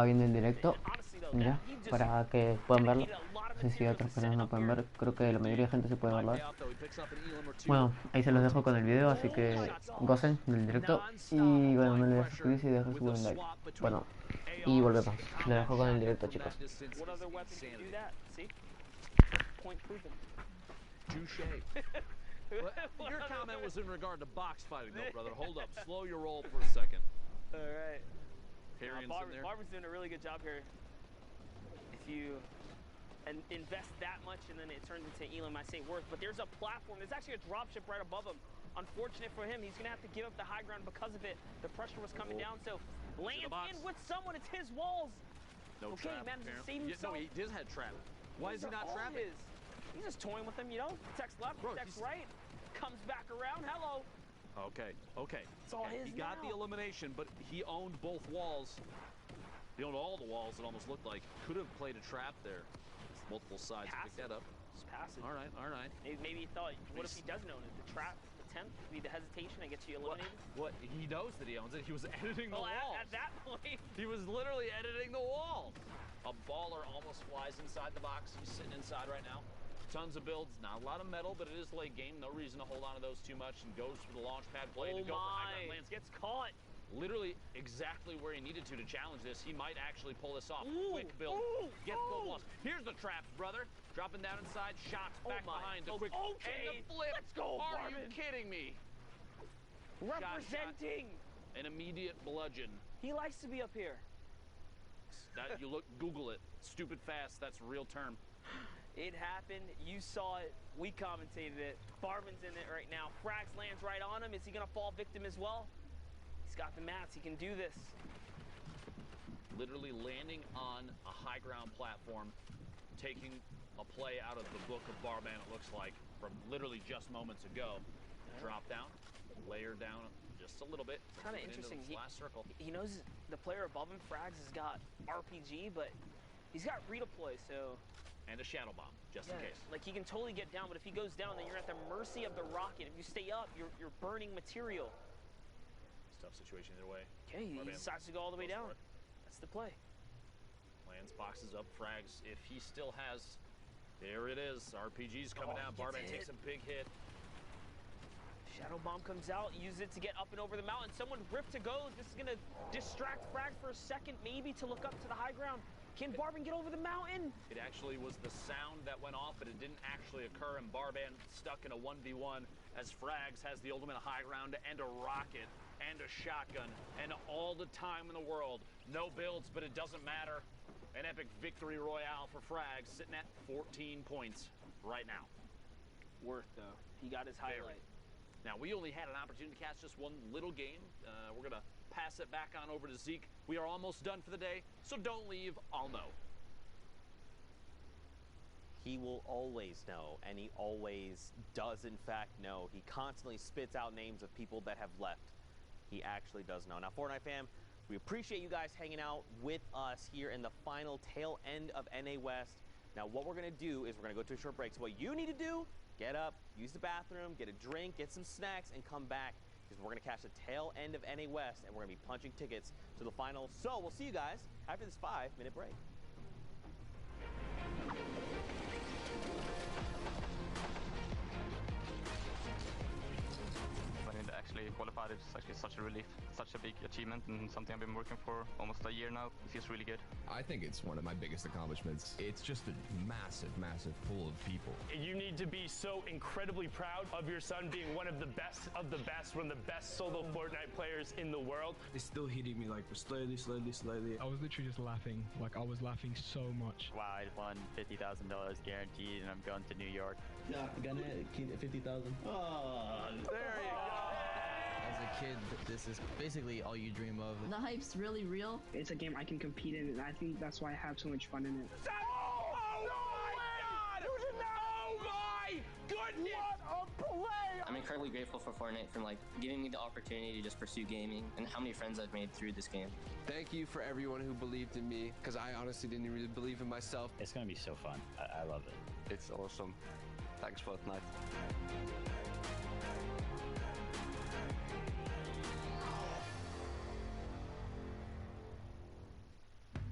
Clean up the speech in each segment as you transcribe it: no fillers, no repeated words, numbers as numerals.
viendo en directo, ya, para que puedan verlo. No sé si otras personas no pueden ver, creo que la mayoría de gente se puede verlo. Bueno, ahí se los dejo con el video, así que gocen del directo. Y bueno, no olviden suscribirse y dejar su buen like. Bueno, y volvemos. Los dejo con el directo, chicos. Your comment was in regard to box fighting, though, brother. Hold up. Slow your roll for a second. All right. Barber's doing a really good job here. If you invest that much and then it turns into Elam, I say worth. But there's a platform. There's actually a dropship right above him. Unfortunate for him, he's going to have to give up the high ground because of it. The pressure was coming down, so lands in with someone. It's his walls. No okay, trap, man, apparently. save himself. No, he did have trap. Why is he not trapping? He's just toying with him, you know? Protects left, protects right. Comes back around. Hello. Okay. It's all his He got the elimination, but he owned both walls. He owned all the walls, it almost looked like. Could have played a trap there. Multiple sides to pick that up. Just passive. All right. Maybe he thought, what if he doesn't own it? The trap, the temp, the hesitation that gets you eliminated? What? He knows that he owns it. He was editing the wall. At that point. He was literally editing the wall. A baller almost flies inside the box. He's sitting inside right now. Tons of builds, not a lot of metal, but it is late game. No reason to hold on to those too much, and goes for the launch pad play to go for high ground lands. Gets caught. Literally exactly where he needed to challenge this. He might actually pull this off. Quick build. Gets both walls. Here's the traps, brother. Dropping down inside. Shots back behind. The quick and the flip. Let's go, Are you kidding me? Representing. An immediate bludgeon. He likes to be up here. That you look, Google it. Stupid fast. That's a real term. It happened. You saw it. We commentated it. Barman's in it right now. Frags lands right on him. Is he going to fall victim as well? He's got the mats. He can do this. Literally landing on a high ground platform, taking a play out of the book of Barman, it looks like, from literally just moments ago. Drop down, layer down just a little bit. Kind of interesting. Last circle. He knows the player above him, Frags, has got RPG, but he's got redeploy, so... And a shadow bomb, just in case. Like, he can totally get down, but if he goes down, then you're at the mercy of the rocket. If you stay up, you're burning material. It's a tough situation either way. Okay, he decides to go all the way down. That's the play. Lands, boxes up, Frags. If he still has... There it is. RPG's coming down. Barman takes a big hit. Shadow bomb comes out, use it to get up and over the mountain. Someone ripped to go. This is going to distract Frags for a second, maybe to look up to the high ground. Can Barban get over the mountain? It actually was the sound that went off, but it didn't actually occur, and Barban stuck in a 1v1 as Frags has the ultimate high ground and a rocket and a shotgun and all the time in the world. No builds, but it doesn't matter. An epic victory royale for Frags, sitting at 14 points right now. Worth, though. He got his highlight. Now, we only had an opportunity to catch just one little game. We're going to pass it back on over to Zeke. We are almost done for the day, so don't leave. I'll know. He will always know, and he always does, in fact, know. He constantly spits out names of people that have left. He actually does know. Now, Fortnite fam, we appreciate you guys hanging out with us here in the final tail end of NA West. Now, what we're going to do is we're going to go to a short break. So what you need to do, get up, use the bathroom, get a drink, get some snacks, and come back, because we're going to catch the tail end of NA West, and we're going to be punching tickets to the finals. So we'll see you guys after this 5-minute break. When it actually qualified, it's actually such a relief, such a big achievement, and something I've been working for almost a year now. It feels really good. I think it's one of my biggest accomplishments. It's just a massive, massive pool of people. You need to be so incredibly proud of your son being one of the best, one of the best solo Fortnite players in the world. It's still hitting me like slowly. I was literally just laughing. Like, I was laughing so much. Wow, I won $50,000 guaranteed, and I'm going to New York. Yeah, gonna keep 50,000. Oh, there you go. As a kid, this is basically all you dream of. The hype's really real. It's a game I can compete in, and I think that's why I have so much fun in it. Oh my God! Oh my goodness! What a play! I'm incredibly grateful for Fortnite for giving me the opportunity to just pursue gaming, and how many friends I've made through this game. Thank you for everyone who believed in me, because I honestly didn't really believe in myself. It's gonna be so fun. I love it. It's awesome. Thanks, Fortnite.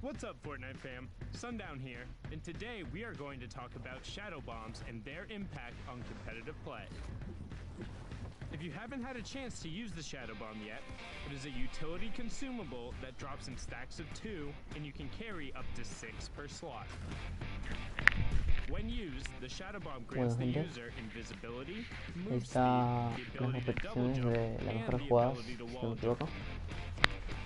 What's up, Fortnite fam? Sundown here, and today we are going to talk about shadow bombs and their impact on competitive play. If you haven't had a chance to use the shadow bomb yet, it is a utility consumable that drops in stacks of 2, and you can carry up to 6 per slot. When used, the shadow bomb grants the user invisibility, move speed, the ability to double jump, and the ability to wall jump.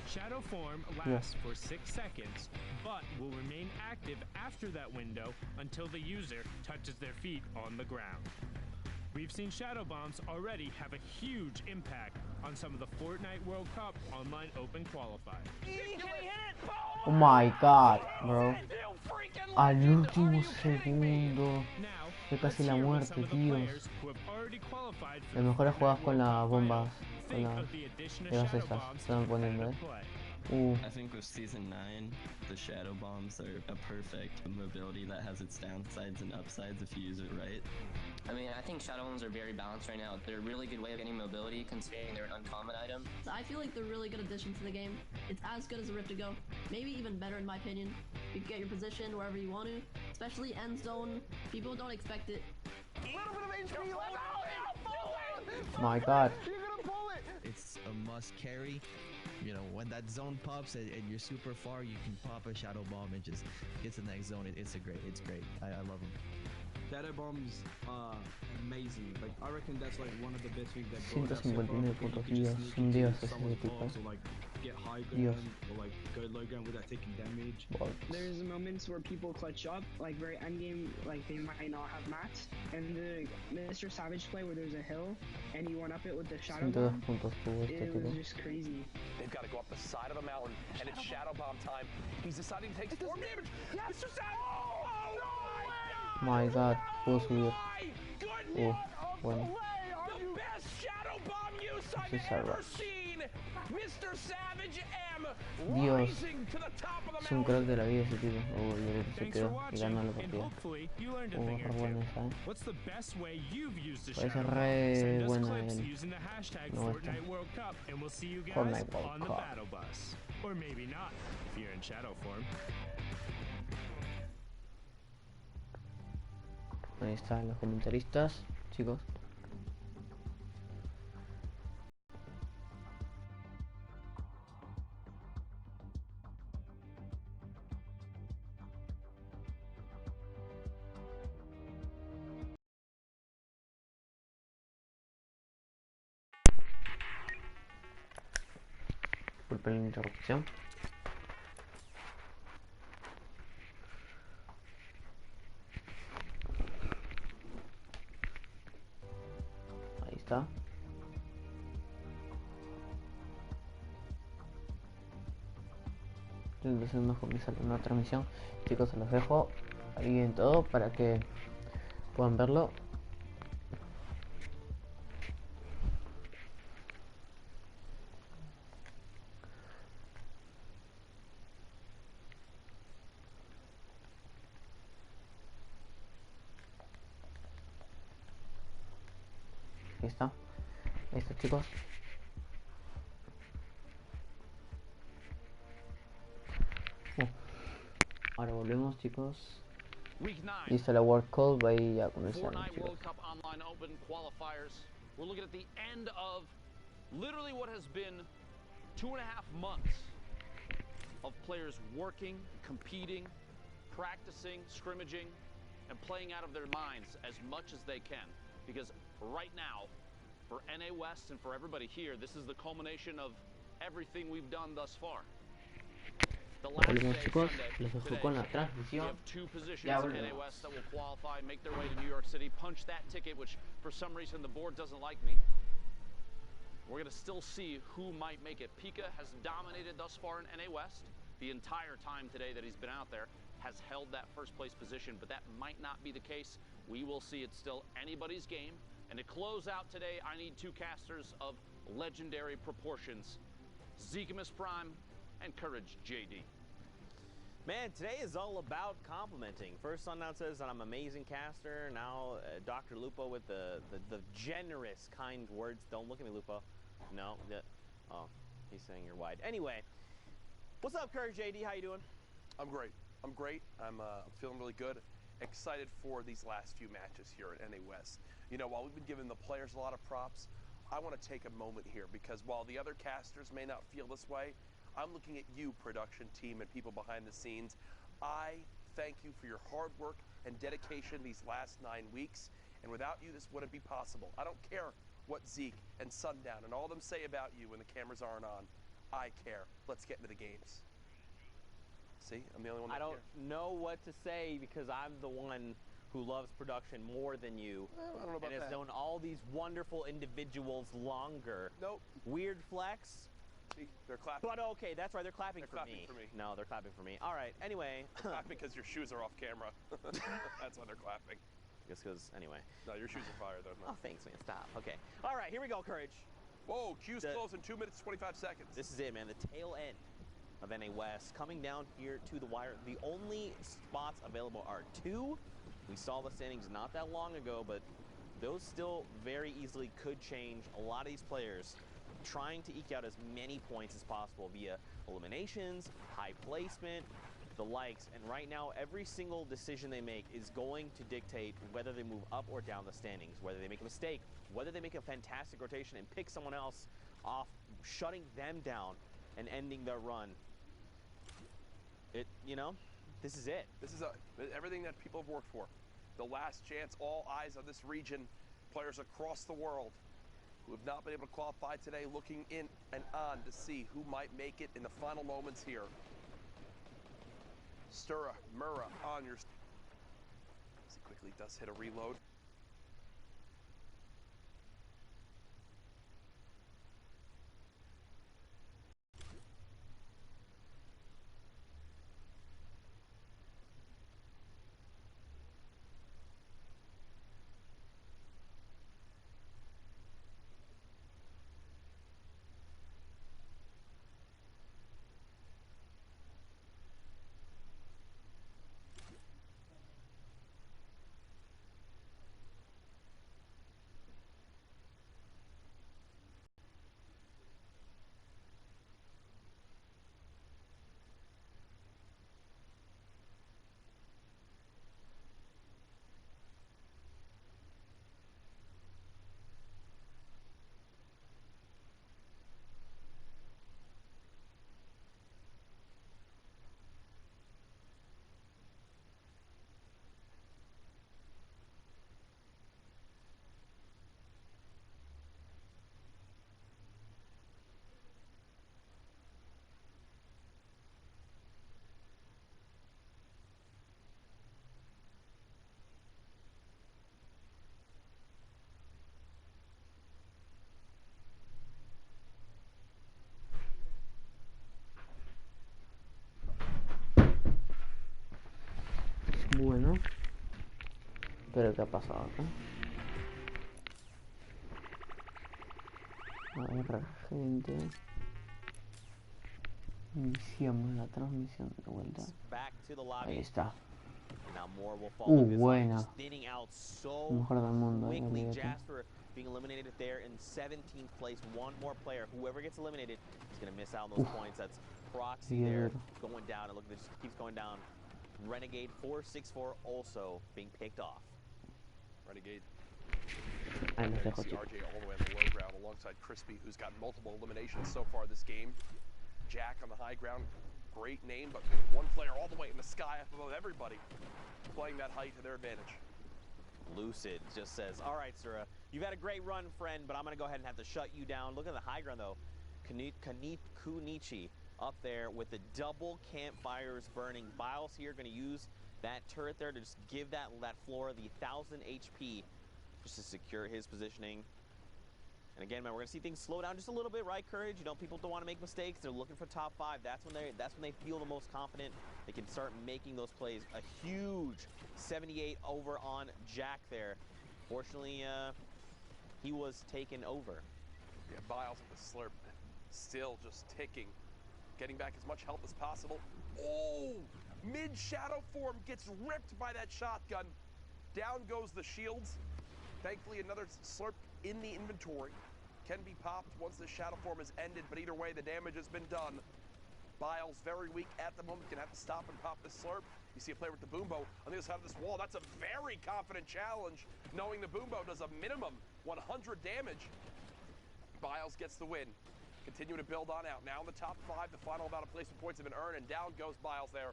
Shadow form lasts for 6 seconds, but will remain active after that window until the user touches their feet on the ground. We've seen shadow bombs already have a huge impact on some of the Fortnite World Cup online open qualifiers. Oh my god, bro. Al último segundo. Fue casi la muerte, Dios. Las mejores jugadas con las bombas. Con las estas. Se van poniendo, I think with Season 9, the shadow bombs are a perfect mobility that has its downsides and upsides if you use it right. I mean, I think shadow bombs are very balanced right now. They're a really good way of getting mobility considering they're an uncommon item. I feel like they're a really good addition to the game. It's as good as a Rift to Go. Maybe even better in my opinion. You can get your position wherever you want to. Especially end zone. People don't expect it. Oh my god. It's a must carry. You know, when that zone pops and you're super far, you can pop a shadow bomb and just get to the next zone. It's great. I love them. Shadow bombs are amazing. Like, I reckon that's like one of the best things that brought out so far. 159 puntos, Dios, un dios ese tipo. Or like get high ground or like go low ground without taking damage. There's moments where people clutch up, like very end game, like they might not have mats, and the Mr. Savage play where there's a hill and he went up it with the shadow bomb. It was just crazy. They've got to go up the side of a mountain, and it's shadow bomb time. He's deciding to take storm damage. Yes. Mr. Savage! Oh, no! My god, puedo subir. Bueno. The best shadow bomb use I've ever seen. Mr. Savage M Dios, rising to the top of the es un crack de la vida ese tipo. Se quedó y ganó la partida. Re buena esa, What's the best way you've used the Parece shadow re bomb? buena Send us clips él. using the hashtag No, Fortnite World Cup, and we'll see you guys Fortnite World on the Cup. battle bus. Or maybe not, if you're in shadow form. Ahí están los comentaristas, chicos. Disculpen la interrupción. Ahí está. Entonces nos comienza una transmisión. Chicos, se los dejo ahí en todo para que puedan verlo. Ahí está. Ahí está, chicos. Ahora volvemos, chicos. Listo la World Cup, ahí ya comenzaron, Fortnite chicos. World Cup Online Open qualifiers. We're looking at the end of literally what has been 2.5 months of players working, competing, practicing, scrimmaging, and playing out of their minds as much as they can. Because right now, for NA West and for everybody here, this is the culmination of everything we've done thus far. Volvemos, chicos, los dejo con la transmisión. We have 2 positions Ya in NA volvemos. West that will qualify, make their way to New York City, punch that ticket, which for some reason the board doesn't like me. We're going to still see who might make it. Pika has dominated thus far in NA West. The entire time today that he's been out there has held that first place position, but that might not be the case. We will see. It's still anybody's game. And to close out today, I need 2 casters of legendary proportions. Zekimus Prime and Courage JD. Man, today is all about complimenting. First Sundown says that I'm an amazing caster. Now Dr. Lupo with the generous, kind words. Don't look at me, Lupo. No. Oh, he's saying you're wide. Anyway, what's up, Courage JD? How you doing? I'm great. I'm great. I'm feeling really good. Excited for these last few matches here at NA West. You know, while we've been giving the players a lot of props, I want to take a moment here because while the other casters may not feel this way, I'm looking at you, production team, and people behind the scenes. I thank you for your hard work and dedication these last 9 weeks, and without you, this wouldn't be possible. I don't care what Zeke and Sundown and all of them say about you when the cameras aren't on. I care. Let's get into the games. See, I'm the only one that I don't cares. know what to say because I'm the one who loves production more than you. I don't know about and has that. known all these wonderful individuals longer. Nope. Weird flex. See, they're clapping. But okay, that's right. They're clapping, for me. No, they're clapping for me. All right. Anyway. They're clapping because your shoes are off camera. That's why they're clapping. Just because, anyway. No, your shoes are fire, though. Oh, thanks, man. Stop. Okay. All right, here we go, Courage. Whoa, queue's closed in 2 minutes, 25 seconds. This is it, man. The tail end of NA West. Coming down here to the wire. The only spots available are 2. We saw the standings not that long ago, but those still very easily could change. A lot of these players trying to eke out as many points as possible via eliminations, high placement, the likes. And right now, every single decision they make is going to dictate whether they move up or down the standings, whether they make a mistake, whether they make a fantastic rotation and pick someone else off, shutting them down and ending their run. You know, this is it. This is everything that people have worked for. The last chance, all eyes on this region, players across the world who have not been able to qualify today, looking in and on to see who might make it in the final moments here. Stura, Mura on your... As he quickly does hit a reload. Bueno, pero ¿qué ha pasado acá? A ver, gente. Iniciamos la transmisión de vuelta. Ahí está. Buena. Mejor del mundo. Being eliminated there in 17th place. One more player. Whoever gets eliminated is going to miss out on those points. That's Proxy there going down. And look, it just keeps going down. Renegade 464 also being picked off. Renegade. And see RJ all the way on the low ground alongside Crispy, who's got multiple eliminations so far this game. Jack on the high ground. Great name, but one player all the way in the sky up above everybody, playing that height to their advantage. Lucid just says, all right, Sura, you've had a great run, friend, but I'm going to go ahead and have to shut you down. Look at the high ground, though. Kunichi up there with the double campfires burning. Biles here going to use that turret there to just give that floor the 1000 HP just to secure his positioning. And again, man, we're going to see things slow down just a little bit, right, Courage? You know, people don't want to make mistakes. They're looking for top 5. That's when they feel the most confident. They can start making those plays. A huge 78 over on Jack there. Fortunately, he was taken over. Yeah, Biles with the slurp, still just ticking, getting back as much health as possible. Oh, mid-shadow form gets ripped by that shotgun. Down goes the shields. Thankfully, another slurp in the inventory can be popped once the shadow form is ended, but either way, the damage has been done. Biles very weak at the moment. Gonna have to stop and pop this slurp. You see a player with the Boombo on the other side of this wall. That's a very confident challenge, knowing the Boombo does a minimum 100 damage. Biles gets the win. Continue to build on out. Now in the top 5, the final amount of placement points have been earned, and down goes Biles there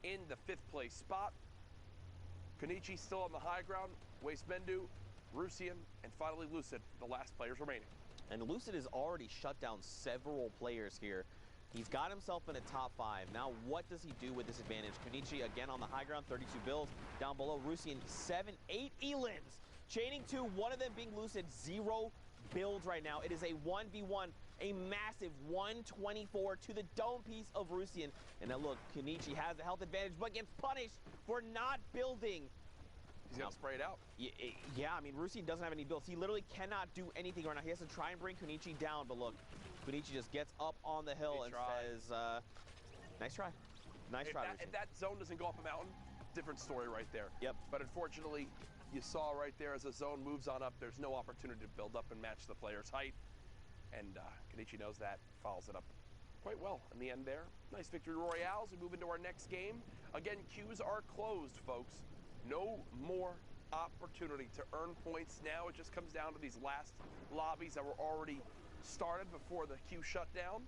in the 5th place spot. Konichi still on the high ground. Wastemendu, Rusian, and finally Lucid, the last players remaining. And Lucid has already shut down several players here. He's got himself in a top 5. Now what does he do with this advantage? Konichi again on the high ground, 32 builds. Down below, Rusian, 7, 8 elims. Chaining 2, one of them being Lucid, 0 builds right now. It is a 1v1, a massive 124 to the dome piece of Rusian. And now look, Konichi has a health advantage, but gets punished for not building. He's gonna spray it out. Yeah, I mean, Rusian doesn't have any builds. He literally cannot do anything right now. He has to try and bring Konichi down, but look, Konichi just gets up on the hill and says, nice try. Nice try, if that zone doesn't go up a mountain, different story right there. Yep. But unfortunately, you saw right there as the zone moves on up, there's no opportunity to build up and match the player's height. And Konichi knows that, follows it up quite well in the end there. Nice victory royale as we move into our next game. Again, queues are closed, folks. No more opportunity to earn points. Now it just comes down to these last lobbies that were already started before the queue shut down.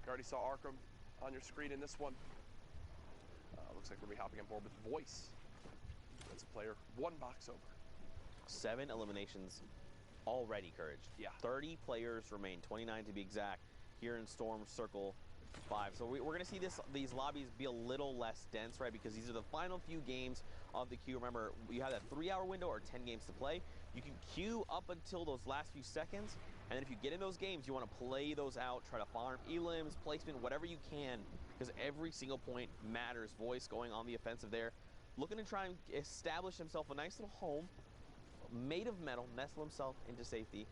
You already saw Arkham on your screen in this one. Looks like we're gonna be hopping on board with Voice. That's a player 1 box over. 7 eliminations already, Courage. Yeah. 30 players remain, 29 to be exact, here in Storm Circle 5. So we're going to see these lobbies be a little less dense, right? Because these are the final few games of the queue. Remember, you have that 3-hour window or 10 games to play. You can queue up until those last few seconds. And then if you get in those games, you want to play those out, try to farm elims, placement, whatever you can, because every single point matters. Voice going on the offensive there, looking to try and establish himself a nice little home made of metal, nestle himself into safety.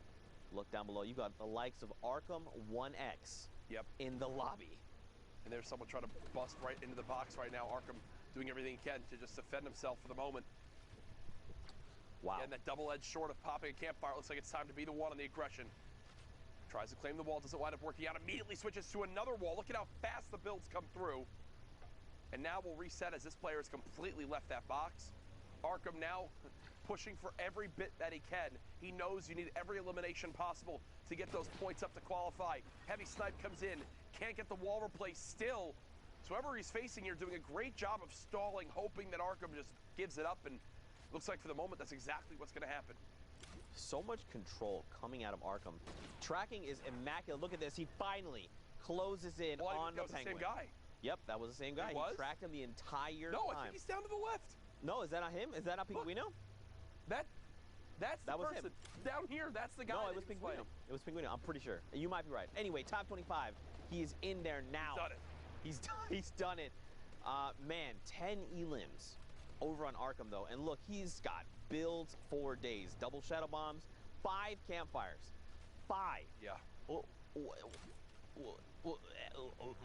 Look down below, you got the likes of Arkham 1X in the lobby. And there's someone trying to bust right into the box right now. Arkham doing everything he can to just defend himself for the moment. Wow. And that double-edged sword of popping a campfire. Looks like it's time to be the one on the aggression. Tries to claim the wall, doesn't wind up working out. Immediately switches to another wall. Look at how fast the builds come through. And now we'll reset as this player has completely left that box. Arkham now pushing for every bit that he can. He knows you need every elimination possible to get those points up to qualify. Heavy Snipe comes in, can't get the wall replaced still. So whoever he's facing here doing a great job of stalling, hoping that Arkham just gives it up, and looks like for the moment that's exactly what's gonna happen. So much control coming out of Arkham. Tracking is immaculate. Look at this, he finally closes in on the Penguin. That was the same guy. Yep, that was the same guy. He tracked him the entire time. No, I think he's down to the left. No, is that not him? Is that not Pinguino? That's the person. Down here, that's the guy. No, it was Pinguino. It was Pinguino, I'm pretty sure. You might be right. Anyway, top 25. He is in there now. He's done it. He's done it. Man, 10 elims over on Arkham, though. And look, he's got builds for days. Double Shadow Bombs, 5 campfires. 5. Yeah.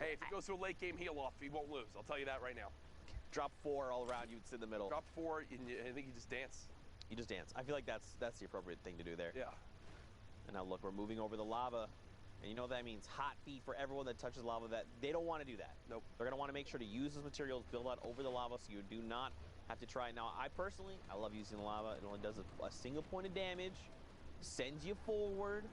Hey, if he goes to a late game heal-off, he won't lose. I'll tell you that right now. Drop 4 all around you, it's in the middle. Drop 4, and I think you just dance. You just dance. I feel like that's the appropriate thing to do there. Yeah. And now look, we're moving over the lava. And you know what that means? Hot feet for everyone that touches lava. That they don't want to do that. Nope. They're going to want to make sure to use those materials, build out over the lava, so you do not have to try it. Now, I personally, I love using the lava. It only does a single point of damage, sends you forward,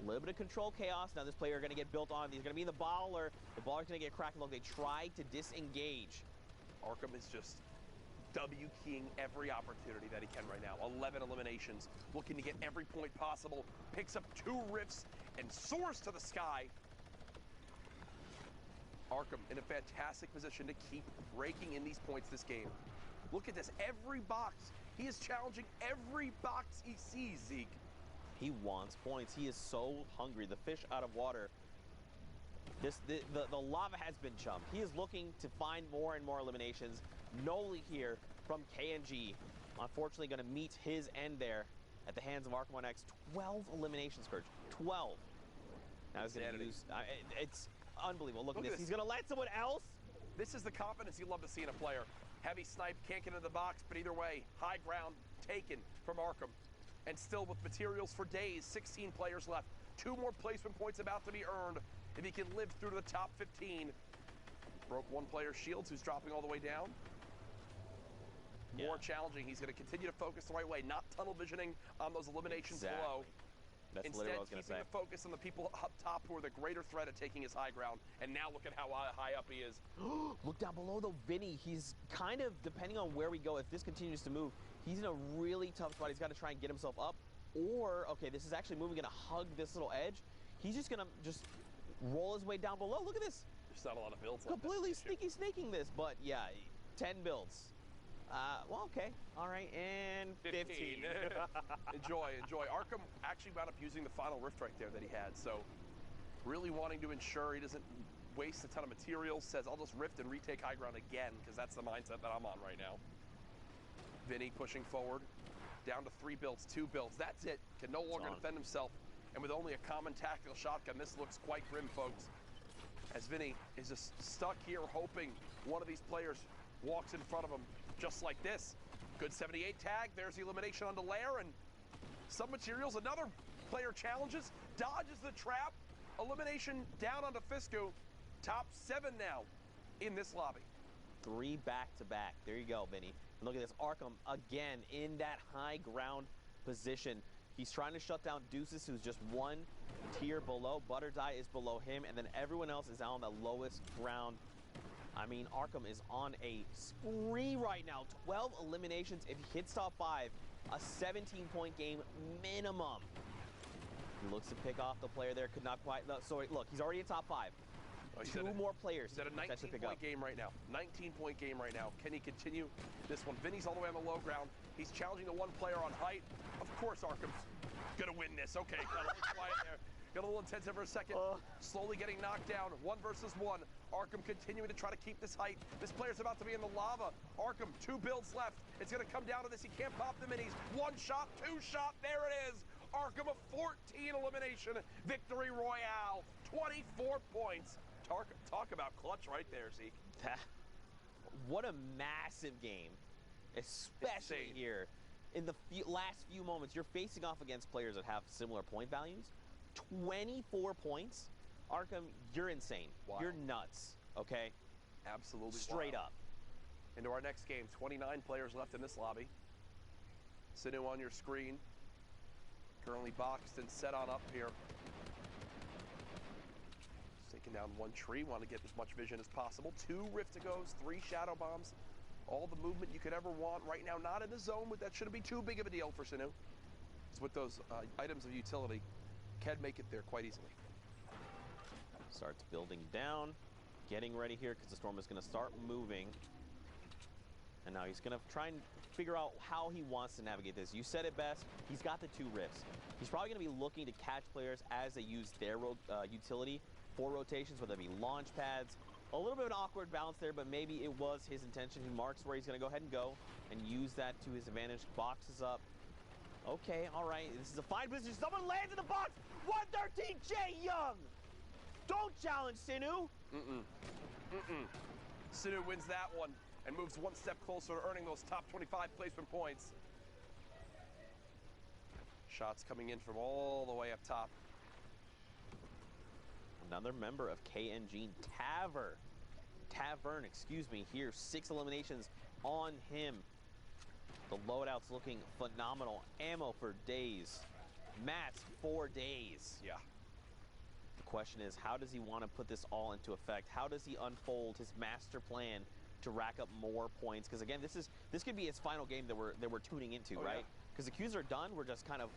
a little bit of control chaos. Now this player is going to get built on. He's going to be in the baller. The baller's going to get cracked. Look, they try to disengage. Arkham is just W-keying every opportunity that he can right now. 11 eliminations, looking to get every point possible. Picks up 2 rifts and soars to the sky. Arkham in a fantastic position to keep raking in these points this game. Look at this, every box. He is challenging every box he sees, Zeke. He wants points. He is so hungry. The fish out of water. The lava has been chummed. He is looking to find more and more eliminations. Noli here from KNG, unfortunately going to meet his end there at the hands of Arkham 1X. 12 eliminations, Courage. 12. Now he's going to use... it's unbelievable. Look at this. He's going to let someone else... This is the confidence you love to see in a player. Heavy Snipe can't get into the box, but either way, high ground taken from Arkham. And still with materials for days, 16 players left. 2 more placement points about to be earned. if he can live through to the top 15. Broke one player's shields, who's dropping all the way down. More challenging. He's going to continue to focus the right way, not tunnel visioning on those eliminations below. That's Instead, literally what I was going to say. keeping the focus on the people up top who are the greater threat at taking his high ground. And now look at how high up he is. Look down below, though, Vinny. He's kind of, depending on where we go, if this continues to move, he's in a really tough spot. He's got to try and get himself up. Or, okay, this is actually moving, going to hug this little edge. He's just going to just roll his way down below. Look at this. There's not a lot of builds. Completely snaking this, but yeah, 10 builds. Well, okay. All right, and 15. Enjoy. Arkham actually wound up using the final rift right there that he had, so really wanting to ensure he doesn't waste a ton of materials, says, I'll just rift and retake high ground again, because that's the mindset that I'm on right now. Vinny pushing forward, down to 3 builds, 2 builds. That's it. Can no longer defend himself, and with only a common tactical shotgun, this looks quite grim, folks. As Vinny is just stuck here, hoping one of these players walks in front of him, just like this. Good 78 tag. There's the elimination onto Lair, and some materials. Another player challenges, dodges the trap. Elimination down onto Fisku. Top 7 now in this lobby. 3 back-to-back. There you go, Vinny. And look at this. Arkham, again, in that high ground position. He's trying to shut down Deuces, who's just 1 tier below. Butterdie is below him, and then everyone else is out on the lowest ground. I mean, Arkham is on a spree right now. 12 eliminations. If he hits top 5, a 17-point game minimum. He looks to pick off the player there. Could not quite. No, sorry, look, he's already in top 5. Oh, 2 more players. He's at a 19-point game right now. 19-point game right now. Can he continue this one? Vinny's all the way on the low ground. He's challenging the 1 player on height. Of course, Arkham's gonna win this. Okay, got a little quiet there. Got a little intense there for a second. Slowly getting knocked down. 1 versus 1. Arkham continuing to try to keep this height. This player's about to be in the lava. Arkham, 2 builds left. It's going to come down to this. He can't pop the minis. 1 shot, 2 shot. There it is. Arkham, a 14 elimination victory royale. 24 points. Talk about clutch right there, Zeke. What a massive game, especially here. In the last few moments, you're facing off against players that have similar point values. 24 points. Arkham, you're insane. Wow. You're nuts, okay? Absolutely Straight wild. up. Into our next game. 29 players left in this lobby. Sinu on your screen. Currently boxed and set on up here. Taking down 1 tree. Want to get as much vision as possible. 2 rift-to-goes, 3 shadow bombs. All the movement you could ever want. Right now, not in the zone, but that shouldn't be too big of a deal for Sinu. It's with those items of utility. Can make it there quite easily. Starts building down, getting ready here because the storm is going to start moving. And now he's going to try and figure out how he wants to navigate this. You said it best. He's got the 2 rifts. He's probably going to be looking to catch players as they use their utility for rotations, whether it be launch pads. A little bit of an awkward balance there, but maybe it was his intention. He marks where he's going to go ahead and go and use that to his advantage. Boxes up. Okay, all right. This is a fine position. Someone lands in the box. 113, Jay Young. Don't challenge Sinu. Sinu wins that one and moves 1 step closer to earning those top 25 placement points. Shots coming in from all the way up top. Another member of KNG, Tavern, excuse me, here. 6 eliminations on him. The loadout's looking phenomenal. Ammo for days. Mats for days. Yeah. The question is, how does he want to put this all into effect? How does he unfold his master plan to rack up more points? Because again, this could be his final game that we're tuning into, right? Because the queues are done. We're just kind of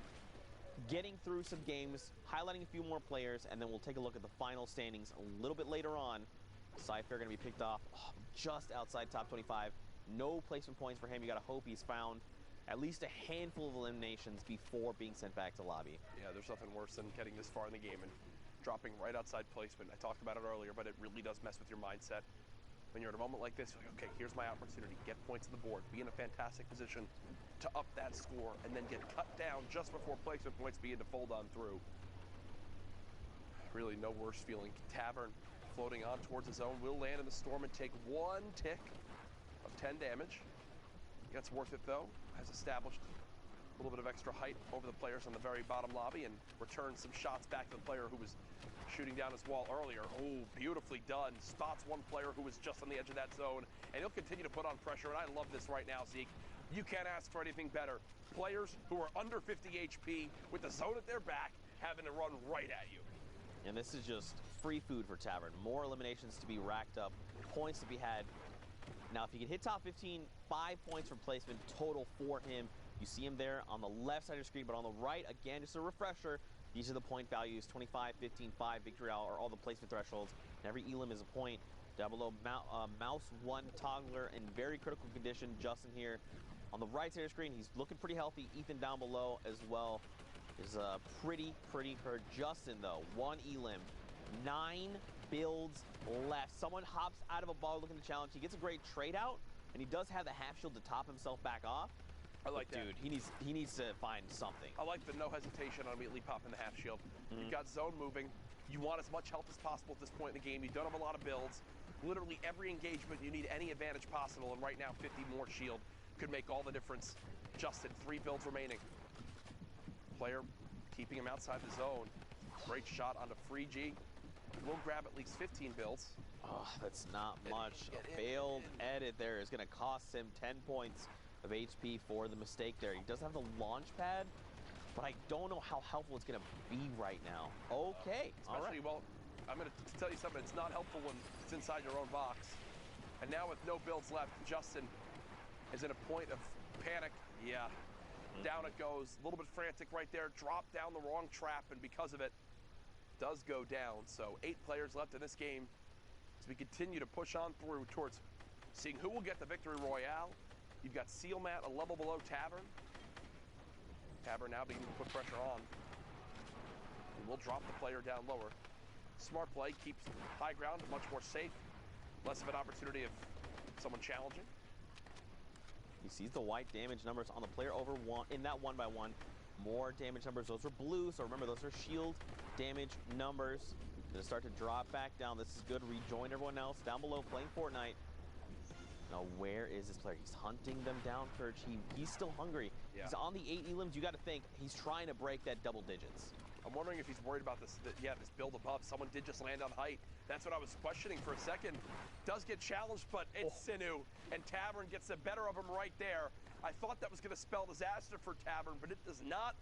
getting through some games, highlighting a few more players, and then we'll take a look at the final standings a little bit later on. Cypher going to be picked off just outside top 25. No placement points for him. You got to hope he's found at least a handful of eliminations before being sent back to lobby. Yeah, there's nothing worse than getting this far in the game and dropping right outside placement. I talked about it earlier, but it really does mess with your mindset. When you're at a moment like this, you're like, okay, here's my opportunity. Get points on the board. Be in a fantastic position to up that score, and then get cut down just before placement points begin to fold on through. Really no worse feeling. Tavern floating on towards his own. Will land in the storm and take 1 tick of 10 damage. That's worth it, though. Has established a little bit of extra height over the players on the very bottom lobby and returned some shots back to the player who was shooting down his wall earlier. Oh, beautifully done. Spots one player who was just on the edge of that zone, and he'll continue to put on pressure, and I love this right now, Zeke. You can't ask for anything better. Players who are under 50 HP with the zone at their back having to run right at you. And this is just free food for Tavern. More eliminations to be racked up, points to be had. Now, if he can hit top 15, 5 points from placement total for him. You see him there on the left side of the screen, but on the right, again, just a refresher, these are the point values, 25, 15, 5, victory hour, are all the placement thresholds. And every elim is a point. Down below, mouse 1 toggler in very critical condition. Justin here on the right side of the screen, he's looking pretty healthy. Ethan down below as well is pretty hurt. Justin, though, 1 elim, 9 builds left. Someone hops out of a ball looking to challenge. He gets a great trade out, and he does have the half shield to top himself back off. I like that. Dude, he needs to find something. I like the no hesitation on immediately popping the half shield. You've got zone moving. You want as much help as possible at this point in the game. You don't have a lot of builds. Literally every engagement, you need any advantage possible, and right now 50 more shield could make all the difference. Justin, 3 builds remaining. Player keeping him outside the zone. Great shot onto Free G. We'll grab at least 15 builds. Oh, that's not much. A failed edit there is going to cost him 10 points of HP for the mistake there. He does have the launch pad, but I don't know how helpful it's going to be right now. Okay, all right. Well, I'm going to tell you something. It's not helpful when it's inside your own box. And now with no builds left, Justin is in a point of panic. Yeah, down it goes. A little bit frantic right there. Dropped down the wrong trap, and because of it, does go down. So 8 players left in this game as we continue to push on through towards seeing who will get the victory royale. You've got Seal Mat a level below Tavern. Tavern now beginning to put pressure on. And we'll drop the player down lower. Smart play, keeps high ground, much more safe. Less of an opportunity of someone challenging. He sees the white damage numbers on the player over one in that 1x1. More damage numbers, those are blue, so remember those are shield damage numbers. Gonna start to drop back down. This is good. Rejoin everyone else down below playing Fortnite. Now, where is this player? He's hunting them down, Kirch. He's still hungry. Yeah. He's on the 8 elims. You got to think he's trying to break that double digits. I'm wondering if he's worried about this. This build above. Someone did just land on height. That's what I was questioning for a second. Does get challenged, but it's Sinu, and Tavern gets the better of him right there. I thought that was going to spell disaster for Tavern, but it does not.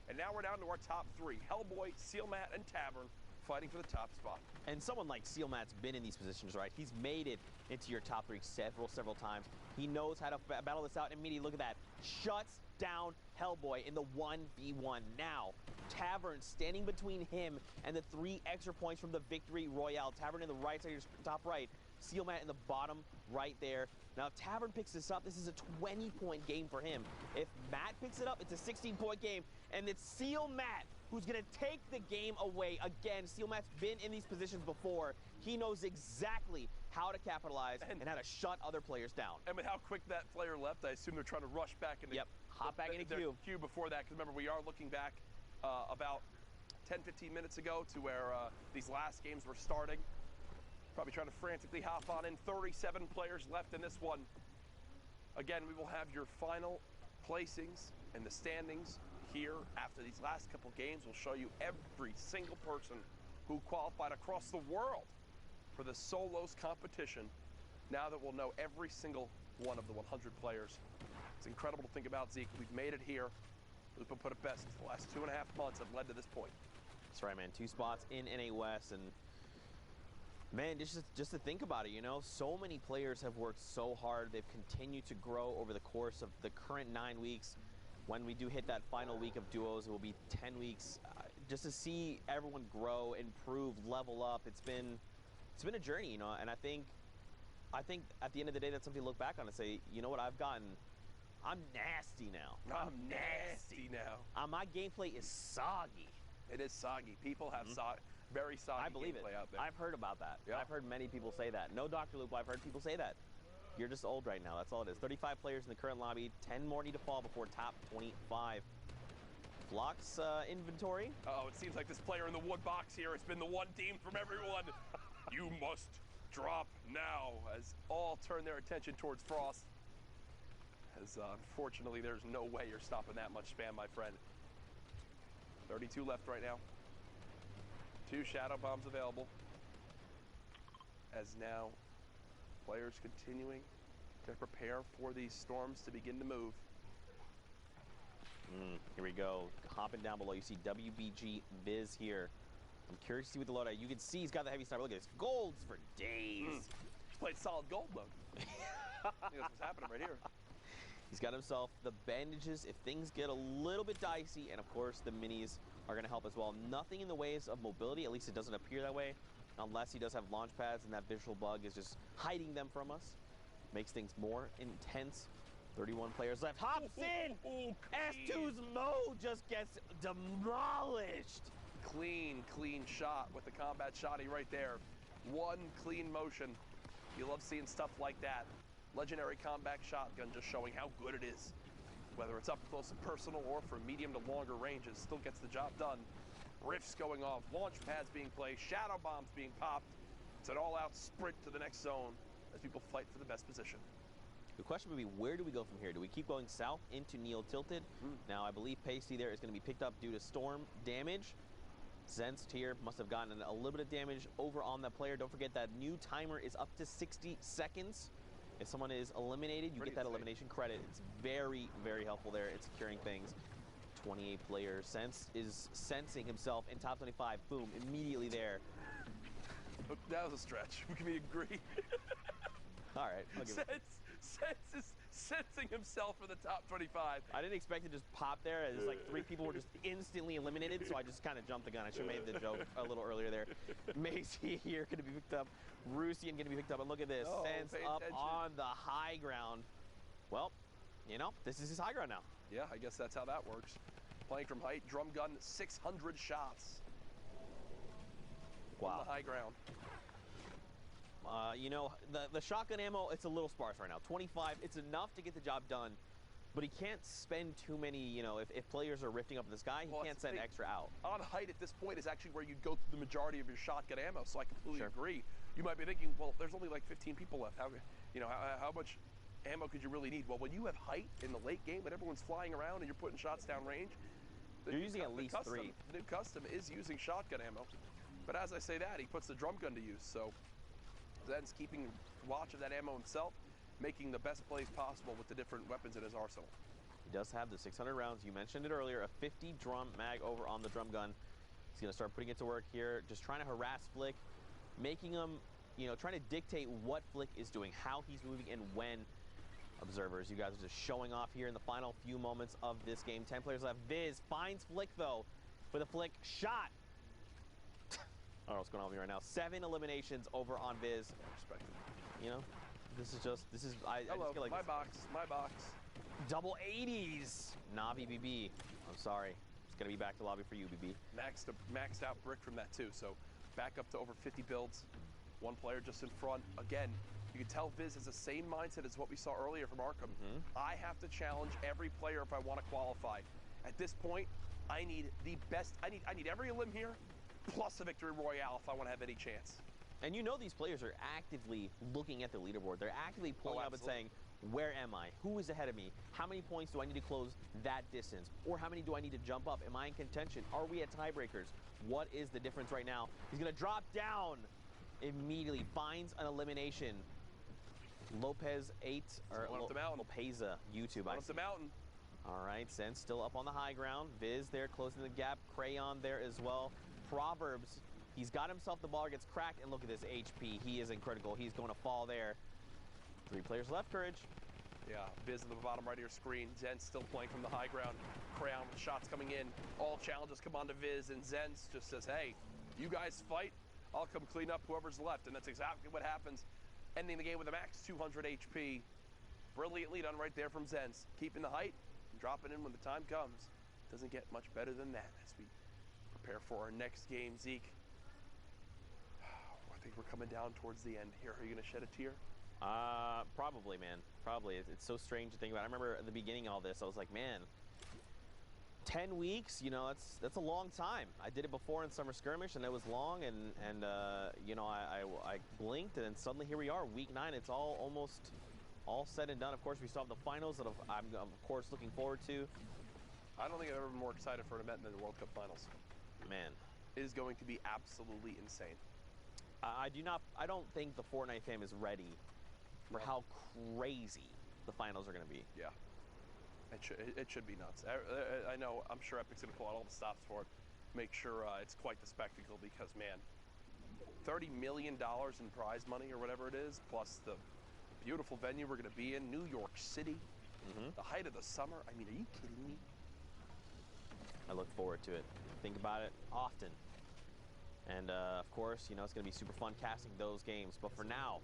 And now we're down to our top 3. Hellboy, Sealmat, and Tavern fighting for the top spot. And someone like Sealmat's been in these positions, right? He's made it into your top 3 several times. He knows how to battle this out. And immediately, look at that. Shuts down Hellboy in the 1v1. Now, Tavern standing between him and the 3 extra points from the victory royale. Tavern in the right side, top right. Sealmat in the bottom right there. Now, if Tavern picks this up, this is a 20-point game for him. If Matt picks it up, it's a 16-point game. And it's Sealmat who's going to take the game away. Again, Sealmat's been in these positions before. He knows exactly how to capitalize and how to shut other players down. And with how quick that player left, I assume they're trying to rush back into hop back into queue before that. Because remember, we are looking back about 10-15 minutes ago to where these last games were starting. Probably trying to frantically hop on in. 37 players left in this one. Again, we will have your final placings and the standings here after these last couple games. We'll show you every single person who qualified across the world for the solos competition. Now that we'll know every single one of the 100 players. It's incredible to think about, Zeke. We've made it here. Lupa put it best. The last 2.5 months have led to this point. That's right, man. 2 spots in NA West, and man, just to think about it, you know, so many players have worked so hard. They've continued to grow over the course of the current 9 weeks. When we do hit that final week of duos, it will be 10 weeks. Just to see everyone grow, improve, level up, it's been a journey, you know. And I think at the end of the day, that's something to look back on and say, you know what, I'm nasty now. I'm nasty now. My gameplay is soggy. It is soggy. People have very soggy gameplay out there. I've heard about that. Yeah. I've heard many people say that. No Dr. Loop, I've heard people say that. You're just old right now. That's all it is. 35 players in the current lobby. 10 more need to fall before top 25. Flock's inventory. Oh, it seems like this player in the wood box here has been the one team from everyone. You must drop now, as all turn their attention towards Frost. As unfortunately, there's no way you're stopping that much spam, my friend. 32 left right now. 2 shadow bombs available. As now, players continuing to prepare for these storms to begin to move. Here we go. Hopping down below, you see WBG Viz here. I'm curious to see what the loadout. You can see he's got the heavy sniper. Look at this. Golds for days. He's played solid gold mode. That's what's happening right here. He's got himself the bandages if things get a little bit dicey, and of course the minis are going to help as well. Nothing in the ways of mobility, at least it doesn't appear that way, unless he does have launch pads and that visual bug is just hiding them from us. Makes things more intense. 31 players left. Hops in! S2's mode just gets demolished. Clean shot with the combat shotty right there. One clean motion. You love seeing stuff like that. Legendary combat shotgun just showing how good it is. Whether it's up close and personal or for medium to longer ranges, still gets the job done. Rifts going off, launch pads being placed, shadow bombs being popped. It's an all-out sprint to the next zone as people fight for the best position. The question would be, where do we go from here? Do we keep going south into Neil Tilted? Now, I believe Pasty there is going to be picked up due to storm damage. Zenst here must have gotten a little bit of damage over on that player. Don't forget that new timer is up to 60 seconds. If someone is eliminated, you get that elimination credit. It's very, very helpful there. It's securing things. 28 players. Sense is sensing himself in top 25. Boom, immediately there. That was a stretch. We can agree. All right, I'll give it. Sense is sensing himself for the top 25. I didn't expect it to just pop there. It's like 3 people were just instantly eliminated, so I just kind of jumped the gun. I should have made the joke a little earlier there. Macy here going to be picked up. Rusian going to be picked up. And look at this. Sense up on the high ground. Well, you know, this is his high ground now. Yeah, I guess that's how that works. Playing from height, drum gun, 600 shots. Wow. On the high ground. You know, the shotgun ammo, it's a little sparse right now. 25, it's enough to get the job done, but he can't spend too many, you know, if players are rifting up in the sky, he can't send extra out. On height at this point is actually where you'd go through the majority of your shotgun ammo, so I completely agree. You might be thinking, well, there's only like 15 people left. How, you know, how much ammo could you really need? Well, when you have height in the late game, when everyone's flying around and you're putting shots down range, you're using at least 3. The new custom is using shotgun ammo, but as I say that, he puts the drum gun to use, so Zen's keeping watch of that ammo himself, making the best plays possible with the different weapons in his arsenal. He does have the 600 rounds. You mentioned it earlier, a 50 drum mag over on the drum gun. He's going to start putting it to work here, just trying to harass Flick, making him, you know, trying to dictate what Flick is doing, how he's moving, and when. Observers, you guys are just showing off here in the final few moments of this game. 10 players left. Viz finds Flick, though, with a Flick shot. I don't know what's going on with me right now. 7 eliminations over on Viz. Respected. You know, this is just, I just feel like my box. Double 80s. Navi BB. I'm sorry. It's going to be back to lobby for you, BB. Maxed out brick from that, too. So back up to over 50 builds. One player just in front. Again, you can tell Viz has the same mindset as what we saw earlier from Arkham. I have to challenge every player if I want to qualify. At this point, I need the best. I need every limb here, plus a victory royale if I want to have any chance. And you know these players are actively looking at the leaderboard. They're actively pulling up and saying, where am I? Who is ahead of me? How many points do I need to close that distance? Or how many do I need to jump up? Am I in contention? Are we at tiebreakers? What is the difference right now? He's going to drop down immediately. Finds an elimination. Lopez 8, or Lopeza, YouTube. Up the mountain. All right, Zen still up on the high ground. Viz there closing the gap. Crayon there as well. Proverbs, he's got himself the ball, gets cracked, and look at this HP. He isn't critical. He's going to fall there. 3 players left, Courage. Yeah, Viz on the bottom right of your screen. Zen still playing from the high ground. Crayon with shots coming in. All challenges come on to Viz, and Zen just says, hey, you guys fight. I'll come clean up whoever's left. And that's exactly what happens. Ending the game with a max 200 HP. Brilliantly done right there from Zenz. Keeping the height and dropping in when the time comes. Doesn't get much better than that as we prepare for our next game. Zeke, I think we're coming down towards the end here. Are you going to shed a tear? Probably, man. Probably. It's so strange to think about. I remember at the beginning of all this, I was like, man, 10 weeks, you know, that's a long time. I did it before in Summer Skirmish, and it was long, and you know, I blinked, and then suddenly here we are, week 9. It's almost all said and done. Of course, we still have the finals that I'm of course looking forward to. I don't think I've ever been more excited for an event than the World Cup Finals. Man, is going to be absolutely insane. I don't think the Fortnite fam is ready for how crazy the finals are going to be. Yeah. It should be nuts. I know, I'm sure Epic's going to pull out all the stops for it, make sure it's quite the spectacle, because, man, $30 million in prize money or whatever it is, plus the beautiful venue we're going to be in, New York City, the height of the summer. I mean, are you kidding me? I look forward to it. Think about it often. And, of course, you know, it's going to be super fun casting those games. But for now,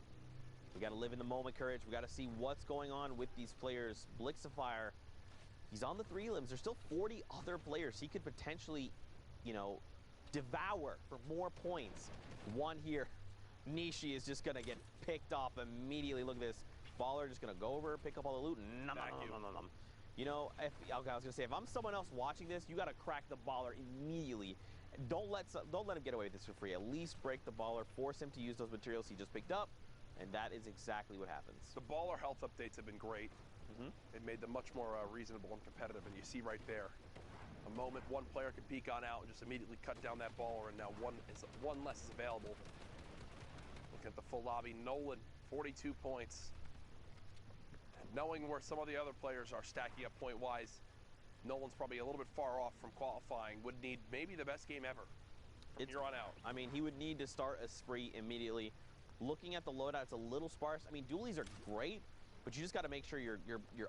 we got to live in the moment, Courage. We got to see what's going on with these players. Blixifier, he's on the 3 limbs. There's still 40 other players he could potentially, you know, devour for more points. One here. Nishi is just going to get picked off immediately. Look at this. Baller just going to go over, pick up all the loot. You know, okay, I was going to say, if I'm someone else watching this, you got to crack the Baller immediately. Don't let him get away with this for free. At least break the Baller, force him to use those materials he just picked up, and that is exactly what happens. The Baller health updates have been great. It made them much more reasonable and competitive, and you see right there, a moment one player could peek on out and just immediately cut down that Baller, and now one less is available. Look at the full lobby. Nolan, 42 points. And knowing where some of the other players are stacking up point-wise, Nolan's probably a little bit far off from qualifying. Would need maybe the best game ever from here on out. I mean, he would need to start a spree immediately. Looking at the loadout, it's a little sparse. I mean, dualies are great, but you just got to make sure you're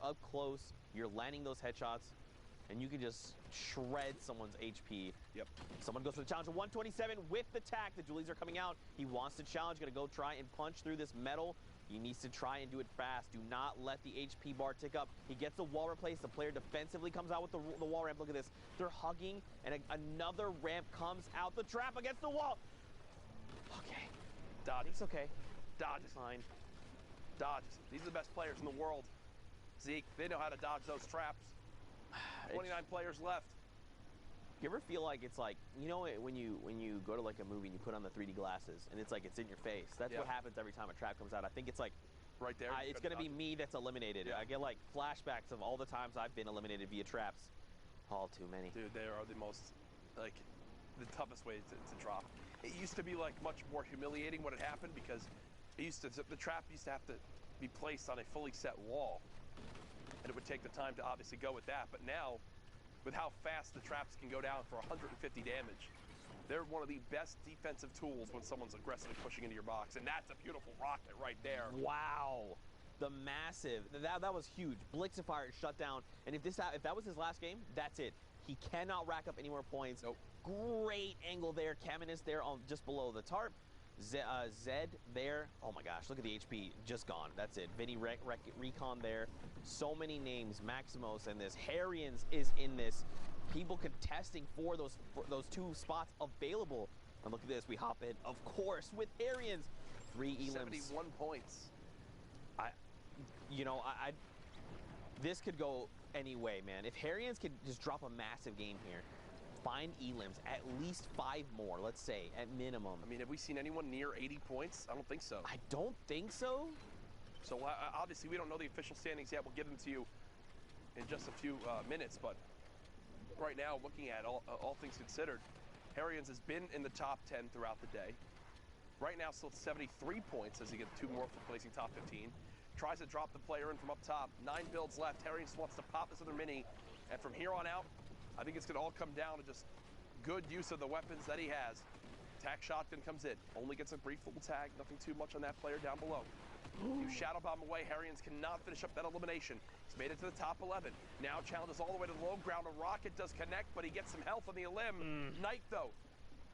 up close, you're landing those headshots, and you can just shred someone's HP. Yep. Someone goes for the challenge of 127 with the tack. The dualies are coming out. He wants to challenge, gonna go try and punch through this metal. He needs to try and do it fast. Do not let the HP bar tick up. He gets the wall replaced. The player defensively comes out with the wall ramp. Look at this. They're hugging, and another ramp comes out. The trap against the wall. Okay. Dodges. It's okay. Dodges. Fine. Dodges. These are the best players in the world. Zeke, they know how to dodge those traps. 29 players left. You ever feel like it's like, you know, when you go to like a movie and you put on the 3D glasses and it's like it's in your face? That's what happens every time a trap comes out. I think it's like right there. It's going to be me that's eliminated. I get like flashbacks of all the times I've been eliminated via traps. All too many. Dude, they are the most, like, the toughest way to drop. It used to be like much more humiliating when it happened, because the trap used to have to be placed on a fully set wall, and it would take the time to obviously go with that. But now, with how fast the traps can go down for 150 damage, they're one of the best defensive tools when someone's aggressively pushing into your box, and that's a beautiful rocket right there. Wow. The massive, that was huge. Blixifier shut down, and if that was his last game, that's it. He cannot rack up any more points. Nope. Great angle there. Caminus there on just below the tarp. Zed there. Oh my gosh, look at the HP. Just gone. That's it. Vinny Recon there. So many names. Maximos in this. Harrians is in this. People contesting for those 2 spots available. And look at this. We hop in, of course, with Harrians. 3 elims. 71 points. This could go any way, man. If Harrians could just drop a massive game here, find elims, at least 5 more, let's say, at minimum. I mean, have we seen anyone near 80 points? I don't think so. I don't think so. So obviously we don't know the official standings yet. We'll give them to you in just a few minutes. But right now, looking at all things considered, Harrians has been in the top 10 throughout the day. Right now, still at 73 points as he gets 2 more for placing top 15. Tries to drop the player in from up top. 9 builds left. Harrians wants to pop this other mini. And from here on out, I think it's going to all come down to just good use of the weapons that he has. Tack shotgun comes in. Only gets a brief little tag. Nothing too much on that player down below. You shadow bomb away. Harrians cannot finish up that elimination. He's made it to the top 11. Now challenges all the way to the low ground. A rocket does connect, but he gets some health on the elim. Knight, though,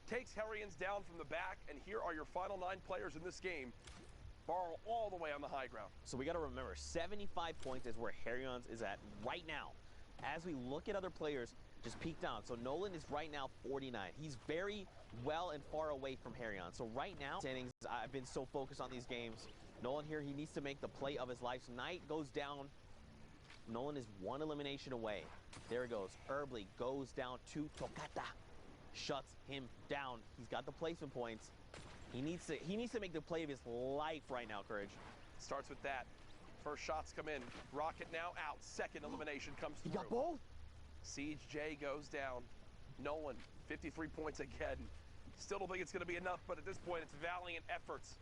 takes Harrians down from the back. And here are your final 9 players in this game. Borrow all the way on the high ground. So we got to remember, 75 points is where Harrians is at right now. As we look at other players, just peek down. So Nolan is right now 49. He's very well and far away from Harrians. So right now, standings, I've been so focused on these games. Nolan here, he needs to make the play of his life. Knight goes down. Nolan is 1 elimination away. There it goes. Herbley goes down to Tokata. Shuts him down. He's got the placement points. He needs to make the play of his life right now, Courage. Starts with that. First shots come in. Rocket now out. Second elimination comes through. He got both. Siege J goes down. Nolan 53 points again. Still don't think it's going to be enough, but at this point, it's valiant efforts.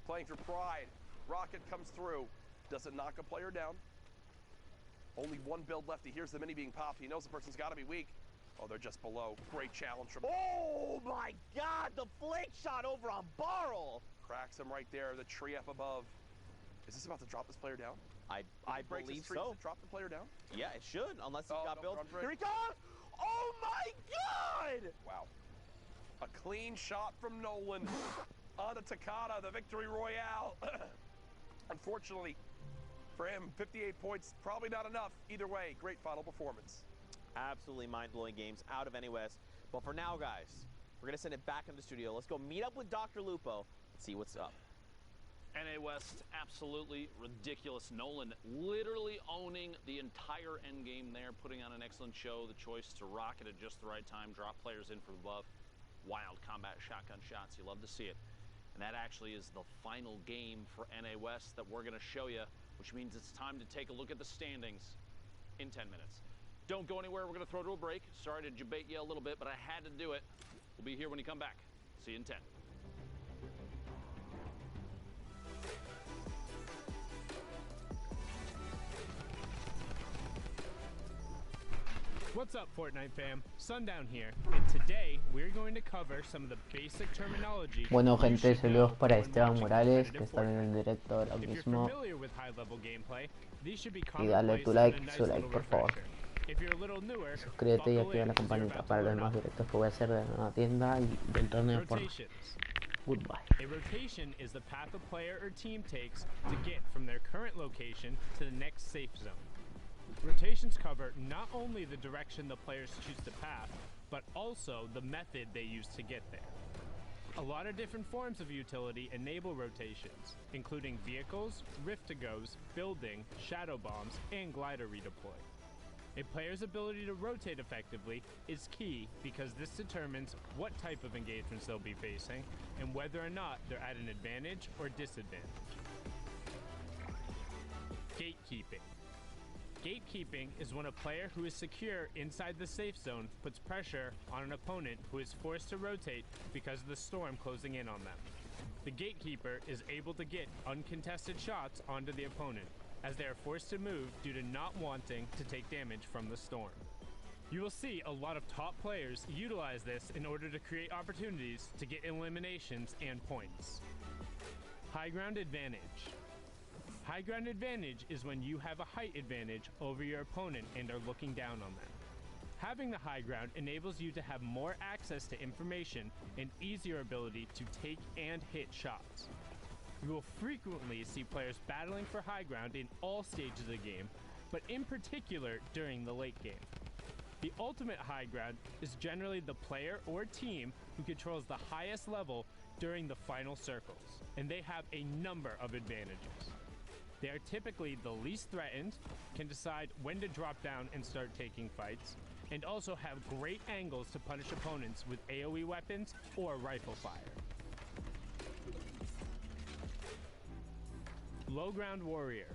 Playing for pride. Rocket comes through. Doesn't knock a player down. Only one build left. He hears the mini being popped. He knows the person's got to be weak. Oh, they're just below. Great challenge from... Oh, my God! The flank shot over on Barrel! Cracks him right there. The tree up above. Is this about to drop this player down? I believe so. Does it drop the player down? Yeah, it should, unless he's got built. Here he comes! Oh, my God! Wow. A clean shot from Nolan. On to Takada, the victory royale. Unfortunately for him, 58 points, probably not enough. Either way, great final performance. Absolutely mind-blowing games out of NA West. But for now, guys, we're going to send it back in the studio. Let's go meet up with Dr. Lupo and see what's up. NA West, absolutely ridiculous. Nolan literally owning the entire endgame there, putting on an excellent show. The choice to rocket at just the right time, drop players in from above. Wild combat shotgun shots. You love to see it. And that actually is the final game for NA West that we're going to show you, which means it's time to take a look at the standings in 10 minutes. Don't go anywhere. We're going to throw to a break. Sorry to debate you a little bit, but I had to do it. We'll be here when you come back. See you in 10. What's up, Fortnite fam? Sundown here, and today we're going to cover some of the basic terminology. Bueno, gente, saludos para Esteban Morales, que está en el directo ahora mismo. Y dale tu like, su like, por favor. Suscríbete y activa la campanita para los demás directos que voy a hacer de la nueva tienda y del torneo de Fortnite. Goodbye. A rotation is the path a player or team takes to get from their current location to the next safe zone. Rotations cover not only the direction the players choose to path, but also the method they use to get there. A lot of different forms of utility enable rotations, including vehicles, rift-to-goes, building, shadow bombs, and glider redeploy. A player's ability to rotate effectively is key because this determines what type of engagements they'll be facing and whether or not they're at an advantage or disadvantage. Gatekeeping. Gatekeeping is when a player who is secure inside the safe zone puts pressure on an opponent who is forced to rotate because of the storm closing in on them. The gatekeeper is able to get uncontested shots onto the opponent, as they are forced to move due to not wanting to take damage from the storm. You will see a lot of top players utilize this in order to create opportunities to get eliminations and points. High ground advantage. High ground advantage is when you have a height advantage over your opponent and are looking down on them. Having the high ground enables you to have more access to information and easier ability to take and hit shots. You will frequently see players battling for high ground in all stages of the game, but in particular during the late game. The ultimate high ground is generally the player or team who controls the highest level during the final circles, and they have a number of advantages. They are typically the least threatened, can decide when to drop down and start taking fights, and also have great angles to punish opponents with AoE weapons or rifle fire. Low ground warrior.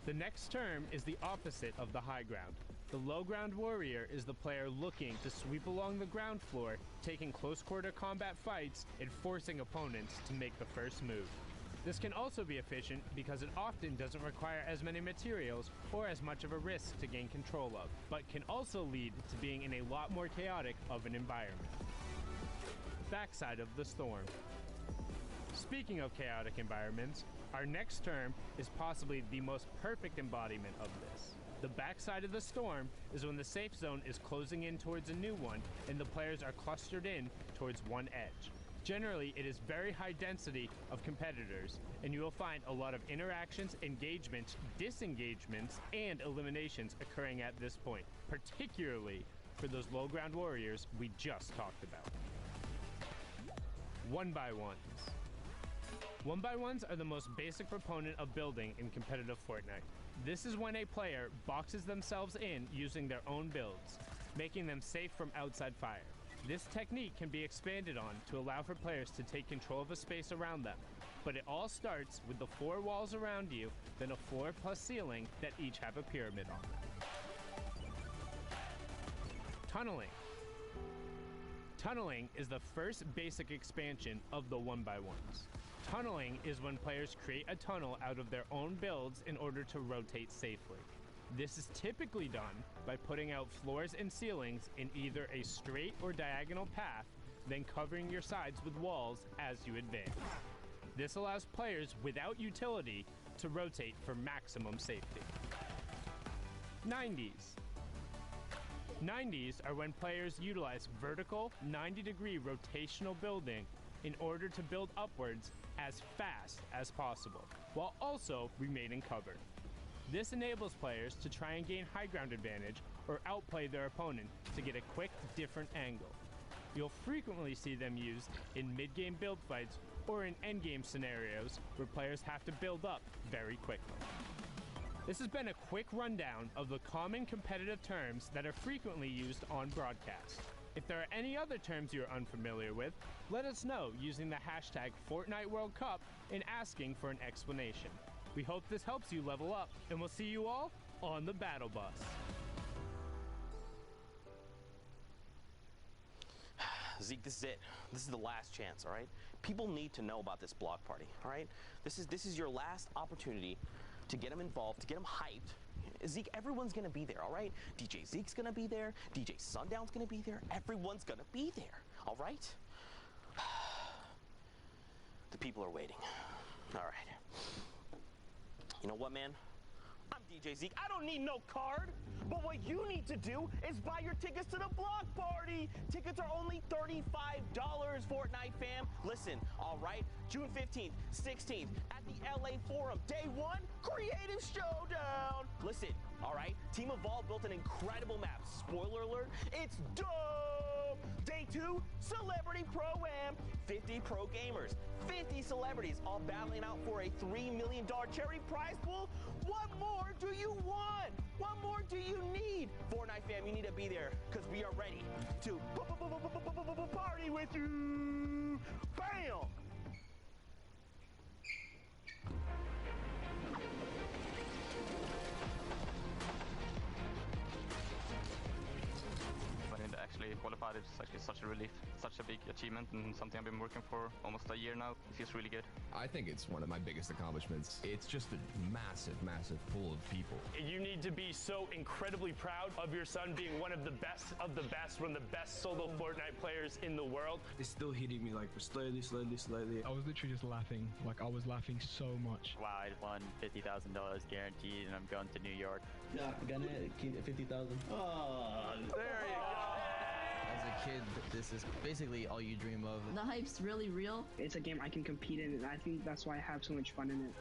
The next term is the opposite of the high ground. The low ground warrior is the player looking to sweep along the ground floor, taking close quarter combat fights and forcing opponents to make the first move. This can also be efficient because it often doesn't require as many materials or as much of a risk to gain control of, but can also lead to being in a lot more chaotic of an environment. Backside of the storm. Speaking of chaotic environments, our next term is possibly the most perfect embodiment of this. The backside of the storm is when the safe zone is closing in towards a new one and the players are clustered in towards one edge. Generally, it is very high density of competitors, and you will find a lot of interactions, engagements, disengagements, and eliminations occurring at this point, particularly for those low ground warriors we just talked about. 1x1s. 1x1s are the most basic proponent of building in competitive Fortnite. This is when a player boxes themselves in using their own builds, making them safe from outside fire. This technique can be expanded on to allow for players to take control of a space around them, but it all starts with the 4 walls around you, then a floor plus ceiling that each have a pyramid on them. Tunneling. Tunneling is the first basic expansion of the 1x1s. Tunneling is when players create a tunnel out of their own builds in order to rotate safely. This is typically done by putting out floors and ceilings in either a straight or diagonal path, then covering your sides with walls as you advance. This allows players without utility to rotate for maximum safety. 90s. 90s are when players utilize vertical 90-degree rotational building in order to build upwards as fast as possible, while also remaining covered. This enables players to try and gain high ground advantage or outplay their opponent to get a quick, different angle. You'll frequently see them used in mid-game build fights or in endgame scenarios where players have to build up very quickly. This has been a quick rundown of the common competitive terms that are frequently used on broadcast. If there are any other terms you're unfamiliar with, let us know using the hashtag Fortnite World Cup and asking for an explanation. We hope this helps you level up, and we'll see you all on the battle bus. Zeke, this is it. This is the last chance, all right? People need to know about this block party, all right? This is your last opportunity to get them involved, to get them hyped. Zeke, everyone's gonna be there, all right? DJ Zeke's gonna be there. DJ Sundown's gonna be there. Everyone's gonna be there, all right? The people are waiting. All right. You know what, man? I'm DJ Zeke. I don't need no card. But what you need to do is buy your tickets to the block party. Tickets are only $35, Fortnite fam. Listen, all right, June 15th, 16th at the LA Forum. Day 1, Creative Showdown. Listen, all right, Team Evolve built an incredible map. Spoiler alert, it's dope. Day 2, Celebrity Pro-Am. 50 pro gamers, 50 celebrities, all battling out for a $3 million charity prize pool. What more do you want? What more do you need? Fortnite fam, you need to be there because we are ready to party with you. Bam! To actually qualify, it's actually such a relief, such a big achievement, and something I've been working for almost a year now. It feels really good. I think it's one of my biggest accomplishments. It's just a massive, massive pool of people. You need to be so incredibly proud of your son being one of the best, one of the best solo Fortnite players in the world. It's still hitting me like slowly. I was literally just laughing. Like I was laughing so much. Wow, I won $50,000 guaranteed, and I'm going to New York. Yeah, gonna keep 50,000. Oh, there you go. As a kid, this is basically all you dream of. The hype's really real. It's a game I can compete in, and I think that's why I have so much fun in it.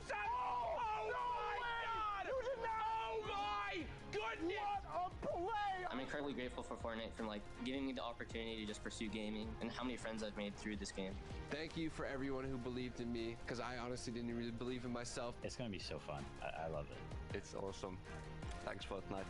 I'm incredibly grateful for Fortnite for giving me the opportunity to just pursue gaming and how many friends I've made through this game. Thank you for everyone who believed in me, because I honestly didn't really believe in myself. It's gonna be so fun. I love it. It's awesome. Thanks, Fortnite.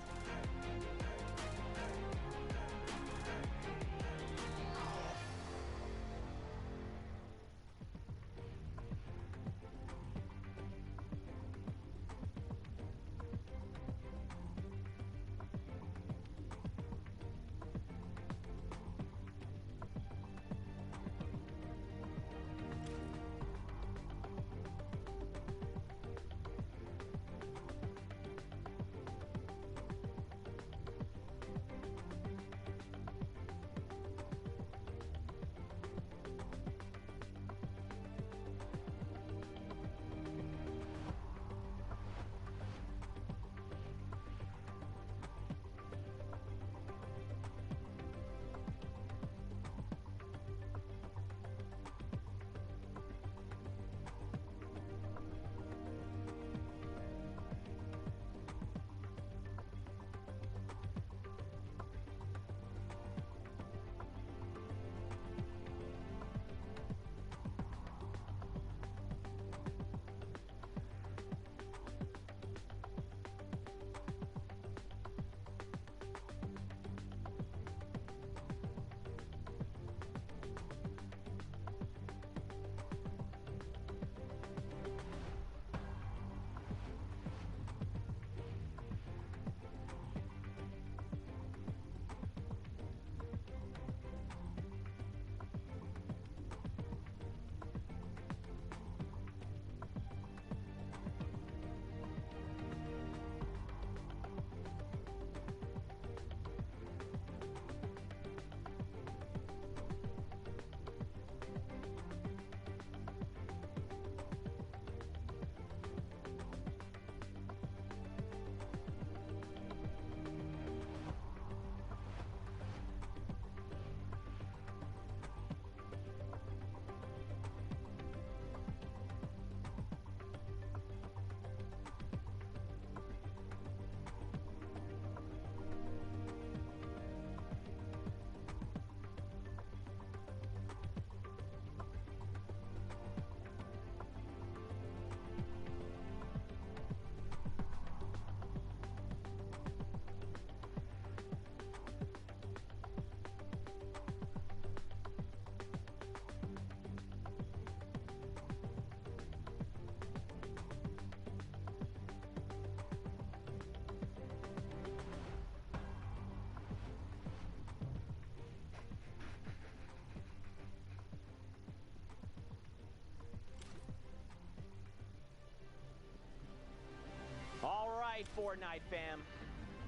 right, Fortnite fam.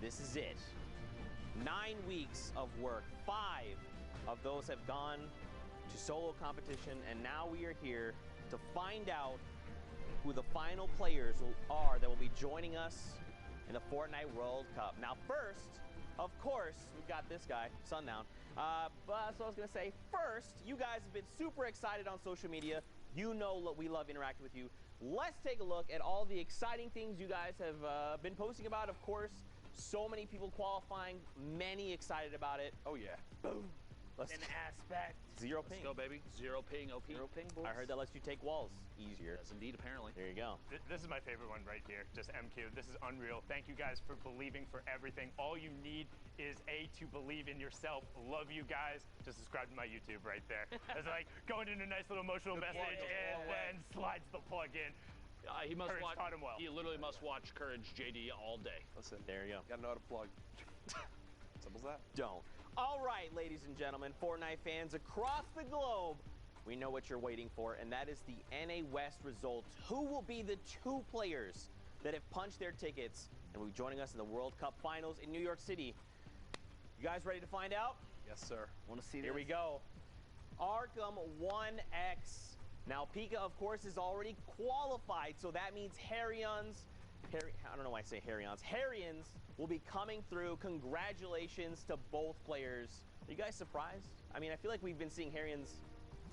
This is it. 9 weeks of work. 5 of those have gone to solo competition, and now we are here to find out who the final players are that will be joining us in the Fortnite World Cup. Now, first, of course, we've got this guy, Sundown. But so I was gonna say, first, you guys have been super excited on social media. You know we love interacting with you. Let's take a look at all the exciting things you guys have been posting about. Of course, so many people qualifying, many excited about it. Oh yeah. Boom. An aspect. Zero ping. Let's go, baby. Zero ping, OP. Zero ping, boys. I heard that lets you take walls easier. Yes, indeed, apparently. There you go. This is my favorite one right here. Just MQ. This is unreal. Thank you guys for believing for everything. All you need is to believe in yourself. Love you guys. Just subscribe to my YouTube right there. It's like going into a nice little emotional message and then slides the plug in. He must Courage watch. taught him well. He literally must watch Courage JD all day. Listen, there you go. Gotta know how to plug. Simple as that. Don't. All right, ladies and gentlemen, Fortnite fans across the globe, we know what you're waiting for, and that is the NA West results. Who will be the 2 players that have punched their tickets and will be joining us in the World Cup Finals in New York City? You guys ready to find out? Yes, sir. Want to see this? Here we go. Arkham 1X. Now, Pika, of course, is already qualified, so that means I don't know why I say Harryans will be coming through. Congratulations to both players. Are you guys surprised? I mean, I feel like we've been seeing Harryans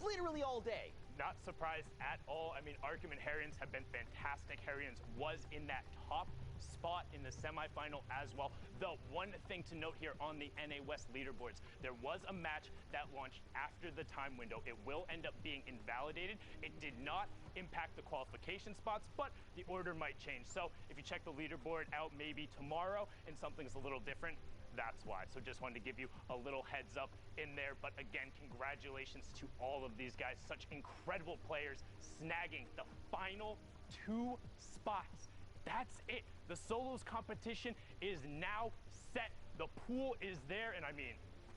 literally all day. Not surprised at all. I mean, Arkham and Harryans have been fantastic. Harryans was in that top spot in the semifinal as well. The one thing to note here on the NA West leaderboards, there was a match that launched after the time window. It will end up being invalidated. It did not impact the qualification spots, but the order might change. So if you check the leaderboard out maybe tomorrow and something's a little different, that's why. So just wanted to give you a little heads up in there. But again, congratulations to all of these guys. Such incredible players snagging the final 2 spots. That's it. The solos competition is now set. The pool is there, and I mean,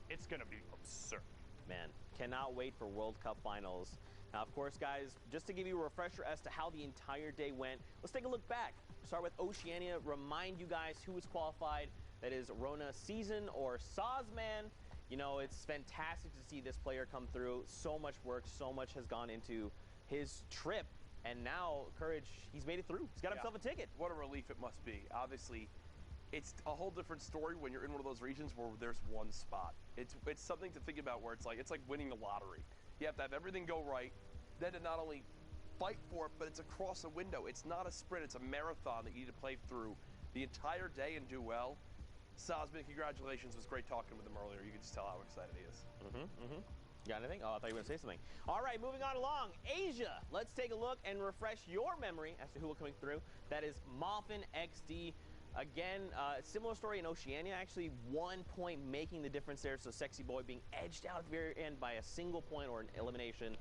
it's gonna be absurd. Man, cannot wait for World Cup Finals. Now, of course, guys, just to give you a refresher as to how the entire day went, let's take a look back. Start with Oceania, remind you guys who was qualified. That is Rona Season or Sazman. You know, it's fantastic to see this player come through. So much work, so much has gone into his trip. And now, Courage, he's made it through. He's got himself a ticket. What a relief it must be. Obviously, it's a whole different story when you're in one of those regions where there's one spot. It's something to think about where it's like winning the lottery. You have to have everything go right, then to not only fight for it, but it's across a window. It's not a sprint, it's a marathon that you need to play through the entire day and do well. Sazman, congratulations. It was great talking with him earlier. You can just tell how excited he is. You got anything? Oh, I thought you were going to say something. All right, moving on along. Asia. Let's take a look and refresh your memory as to who will coming through. That is Moffin XD. Again, similar story in Oceania. Actually, 1 point making the difference there. So Sexy Boy being edged out at the very end by a single point or an elimination.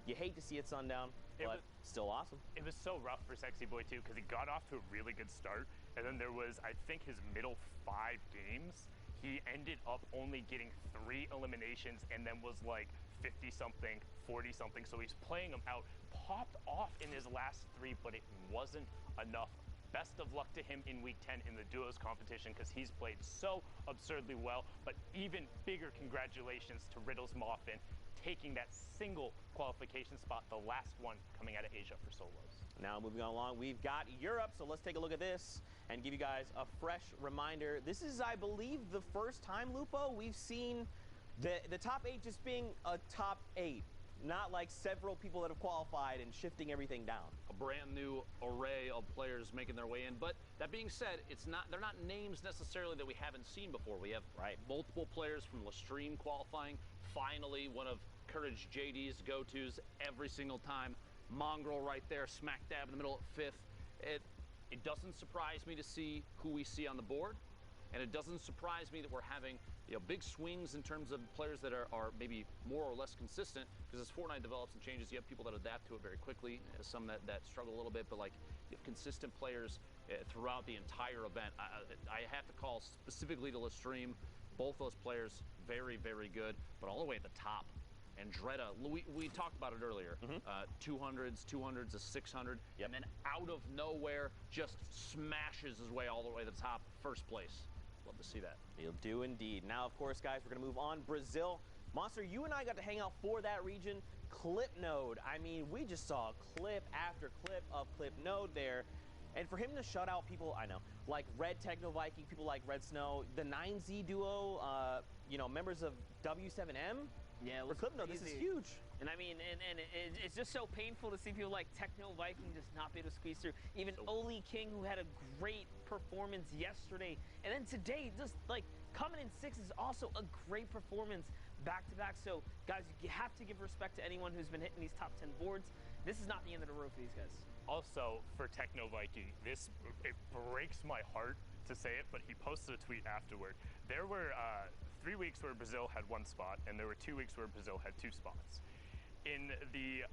You hate to see it, Sundown, but still awesome. It was so rough for Sexy Boy, too, because he got off to a really good start. And then there was, I think, his middle 5 games. He ended up only getting 3 eliminations and then was like 50-something, 40-something. So he's playing them out. Popped off in his last 3, but it wasn't enough. Best of luck to him in Week 10 in the duos competition because he's played so absurdly well. But even bigger congratulations to Riddles Moffin taking that single qualification spot, the last one coming out of Asia for solos. Now moving on along, we've got Europe, so let's take a look at this and give you guys a fresh reminder. This is, I believe, the first time, Lupo, we've seen the top 8 just being a top 8, not like several people that have qualified and shifting everything down. A brand new array of players making their way in, but that being said, they're not names necessarily that we haven't seen before. We have multiple players from Lestream qualifying. Finally, one of Courage JD's go-tos every single time. Mongrel right there, smack dab in the middle at 5th. It doesn't surprise me to see who we see on the board, and it doesn't surprise me that we're having big swings in terms of players that are maybe more or less consistent, because as Fortnite develops and changes, you have people that adapt to it very quickly, some that struggle a little bit, but like you have consistent players throughout the entire event. I have to call specifically to Lestream, both those players very, very good, but all the way at the top, and Dretta, we talked about it earlier. 200s, a 600, and then out of nowhere, just smashes his way all the way to the top, first place. Love to see that. He'll do indeed. Now, of course, guys, we're going to move on. Brazil. Monster, you and I got to hang out for that region. Clip Node. I mean, we just saw clip after clip of Clip Node there. And for him to shut out people, I know, like Red Techno Viking, people like Red Snow, the 9Z duo, you know, members of W7M. Yeah, it for was Clip Node, this is huge. And I mean, it's just so painful to see people like Techno Viking just not be able to squeeze through. Even Oli King, who had a great performance yesterday. And then today, just like coming in 6th is also a great performance back to back. So guys, you have to give respect to anyone who's been hitting these top 10 boards. This is not the end of the road for these guys. Also, for Techno Viking, it breaks my heart to say it, but he posted a tweet afterward. There were 3 weeks where Brazil had 1 spot, and there were 2 weeks where Brazil had 2 spots. In the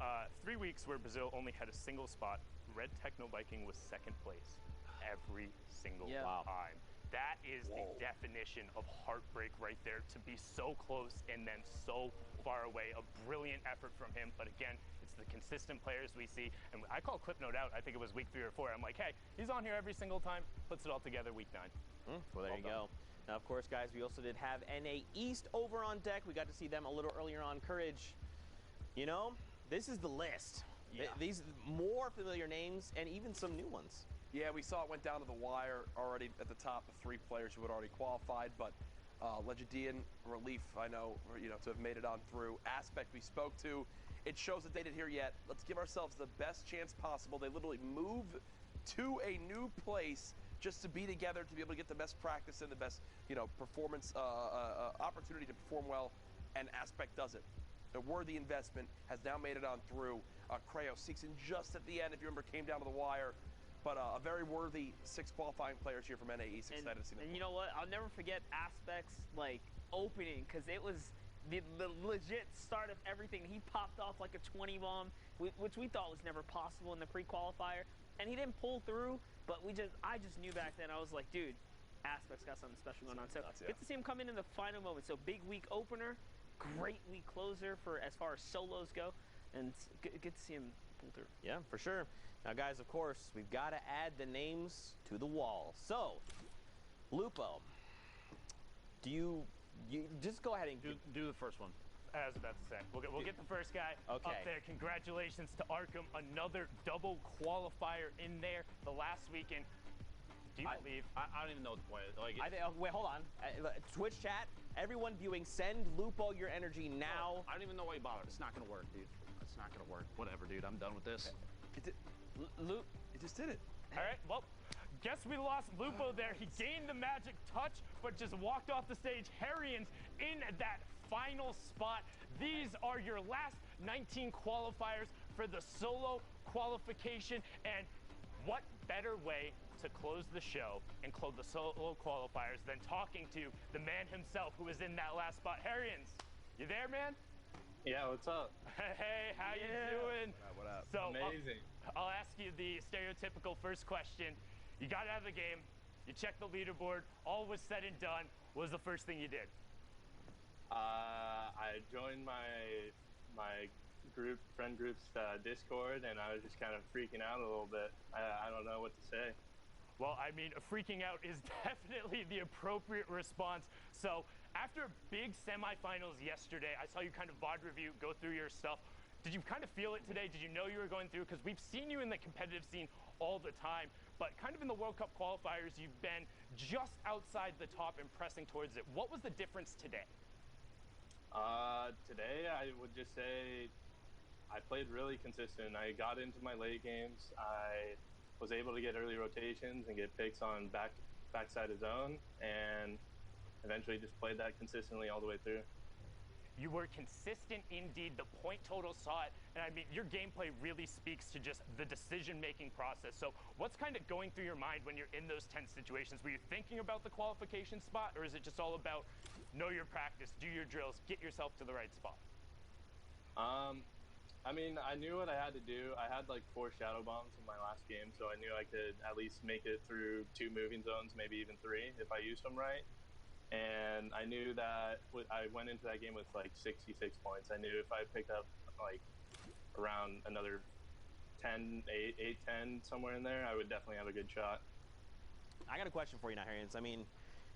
3 weeks where Brazil only had a single spot, Red Techno Viking was 2nd place every single time. That is the definition of heartbreak right there, to be so close and then so far away. A brilliant effort from him, but again, it's the consistent players we see. And I call Clip Note out, I think it was week 3 or 4. I'm like, hey, he's on here every single time, puts it all together week 9. Well, there you go. Now, of course, guys, we also did have NA East over on deck. We got to see them a little earlier on Courage. You know, this is the list. These more familiar names and even some new ones. Yeah, we saw it went down to the wire already at the top, the 3 players who had already qualified, but Legendian, Relief, I know, you know, to have made it on through. Aspect we spoke to. It shows that they didn't here yet. Let's give ourselves the best chance possible. They literally move to a new place just to be together, to be able to get the best practice and the best, you know, performance opportunity to perform well, and Aspect does it. A worthy investment, has now made it on through. Creo seeks in just at the end, if you remember, came down to the wire. But a very worthy 6 qualifying players here from NA East. Excited to see them. And you know what? I'll never forget Aspect's like opening, because it was the legit start of everything. He popped off like a 20 bomb, which we thought was never possible in the pre-qualifier, and he didn't pull through. But I just knew back then. I was like, dude, Aspect's got something special going on. So good to see him come in the final moment. So big week opener, great week closer for as far as solos go, and it's good to see him pull through. Yeah, for sure. Now, guys, of course, we've got to add the names to the wall. So, Lupo, do you just go ahead and do the first one? I was about to say, we'll get the first guy up there. Congratulations to Arkham, another double qualifier in there the last weekend. Do you believe? I don't even know what the point is. Like, wait, hold on. Twitch chat, everyone viewing, send Lupo your energy now. I don't even know why you bothered. It's not going to work, dude. It's not going to work. Whatever, dude. I'm done with this. It just did it. All right, well, guess we lost Lupo there. He gained the magic touch, but just walked off the stage. Harrians in that final spot. These are your last 19 qualifiers for the solo qualification. And what better way to close the show and close the solo qualifiers than talking to the man himself who was in that last spot. Harrians, you there, man? Yeah, what's up? Hey, how you doing? What up? So, amazing. I'll ask you the stereotypical first question. You got out of the game, you checked the leaderboard, all was said and done. What was the first thing you did? I joined my friend group's Discord, and I was just kind of freaking out a little bit. I don't know what to say. Well, I mean, freaking out is definitely the appropriate response. So, after big semifinals yesterday, I saw you kind of VOD review, go through your stuff. Did you kind of feel it today? Did you know you were going through? Because we've seen you in the competitive scene all the time, but kind of in the World Cup qualifiers, you've been just outside the top and pressing towards it. What was the difference today? Today, I would just say I played really consistent. I got into my late games. I was able to get early rotations and get picks on backside of zone, and eventually just played that consistently all the way through. You were consistent indeed. The point total saw it. And I mean, your gameplay really speaks to just the decision-making process. So what's kind of going through your mind when you're in those tense situations? Were you thinking about the qualification spot, or is it just all about know your practice, do your drills, get yourself to the right spot? I mean, I knew what I had to do. I had like 4 shadow bombs in my last game, so I knew I could at least make it through 2 moving zones, maybe even 3 if I used them right. And I knew that I went into that game with like 66 points. I knew if I picked up like around another 10, 8, 10, somewhere in there, I would definitely have a good shot. I got a question for you now, Harrians. I mean,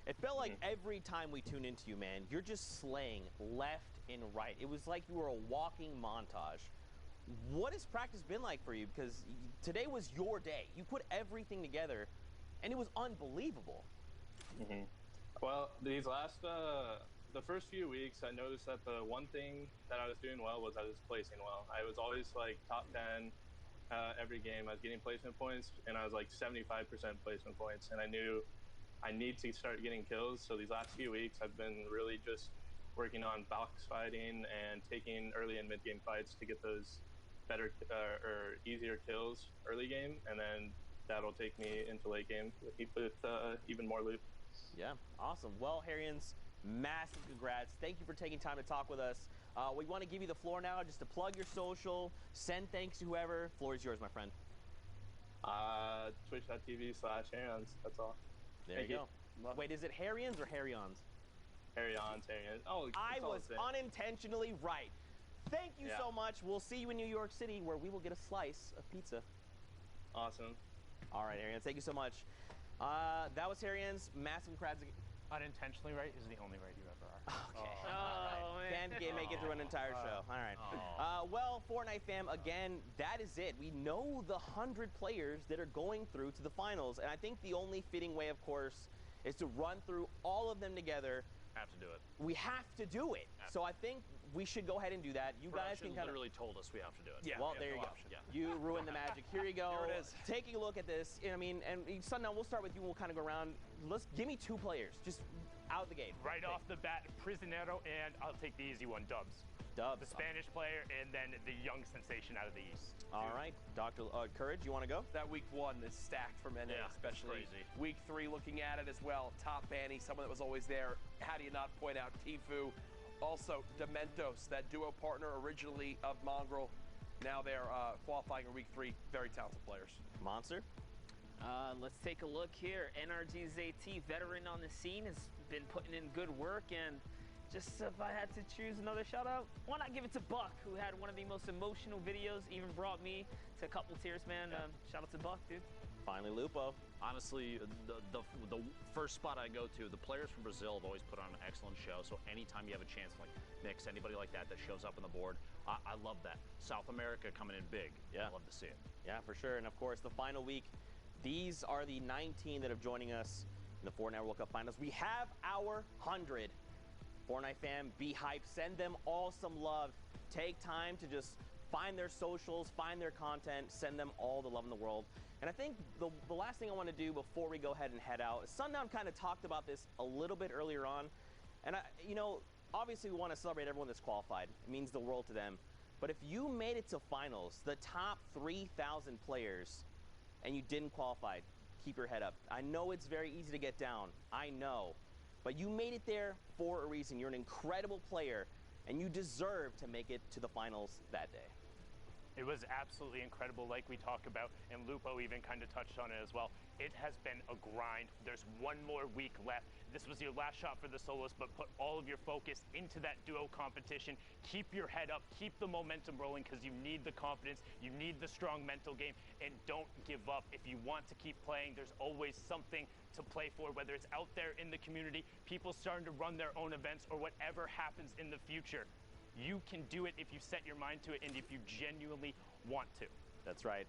it felt like every time we tune into you, man, you're just slaying left and right. It was like you were a walking montage. What has practice been like for you? Because today was your day. You put everything together, and it was unbelievable. Well, these last, the first few weeks, I noticed that the one thing that I was doing well was I was placing well. I was always like top 10 every game. I was getting placement points, and I was like 75% placement points, and I knew I need to start getting kills. So these last few weeks, I've been really just working on box fighting and taking early and mid game fights to get those better or easier kills early game, and then that'll take me into late game with even more loot. Yeah, awesome. Well, Harrians, massive congrats. Thank you for taking time to talk with us. We want to give you the floor now just to plug your social, send thanks to whoever. Floor is yours, my friend. Twitch.tv/Harrions. That's all. There you go. Wait, is it Harrions or Harryons? Harryons. Oh, I was unintentionally right. Thank you so much. We'll see you in New York City, where we will get a slice of pizza. Awesome. All right, Harrians, thank you so much. That was Harrians. Massive congrats. Unintentionally right is the only right you ever are. Okay. Can't make it through an entire show. All right. Well, Fortnite fam, again, that is it. We know the 100 players that are going through to the finals, and I think the only fitting way, of course, is to run through all of them together. Have to do it. We have to do it. So I think we should go ahead and do that. You guys can kind of literally told us we have to do it. Yeah. Well, there you go. Yeah. You ruined the magic. Here you go. Here it is. Taking a look at this. I mean, and Sundown, we'll start with you. We'll kind of go around. Give me 2 players, just out of the gate. Right off the bat, Prisionero, and I'll take the easy one, Dubs. Dubs. The Spanish player, and then the young sensation out of the East. All right, Dr. Courage, you want to go? That week 1 is stacked for NA, especially. Crazy. Week 3, looking at it as well. Top Banny, someone that was always there. How do you not point out Tifu? Also, Dementos, that duo partner originally of Mongrel. Now they're qualifying in week 3. Very talented players. Monster? Let's take a look here. NRG's AT, veteran on the scene, has been putting in good work, and just if I had to choose another shout out, why not give it to Buck, who had one of the most emotional videos, even brought me to a couple tears, man. Shout out to Buck, dude. Finally, Lupo. Honestly, the first spot I go to, the players from Brazil have always put on an excellent show. So anytime you have a chance, like Mix, anybody like that shows up on the board, I love that. South America coming in big. Yeah. I love to see it. Yeah, for sure. And of course, the final week, these are the 19 that are joining us in the Fortnite World Cup Finals. We have our 100. Fortnite fam, be hyped. Send them all some love. Take time to just find their socials, find their content, send them all the love in the world. And I think the last thing I want to do before we go ahead and head out, Sundown kind of talked about this a little bit earlier on. And, obviously we want to celebrate everyone that's qualified. It means the world to them. But if you made it to finals, the top 3,000 players, and you didn't qualify, keep your head up. I know it's very easy to get down. I know. But you made it there for a reason. You're an incredible player, and you deserve to make it to the finals that day. It was absolutely incredible, like we talked about, and Lupo even kind of touched on it as well. It has been a grind. There's one more week left. This was your last shot for the solos, but put all of your focus into that duo competition. Keep your head up, keep the momentum rolling, because you need the confidence, you need the strong mental game, and don't give up. If you want to keep playing, there's always something to play for, whether it's out there in the community, people starting to run their own events, or whatever happens in the future. You can do it if you set your mind to it and if you genuinely want to. That's right.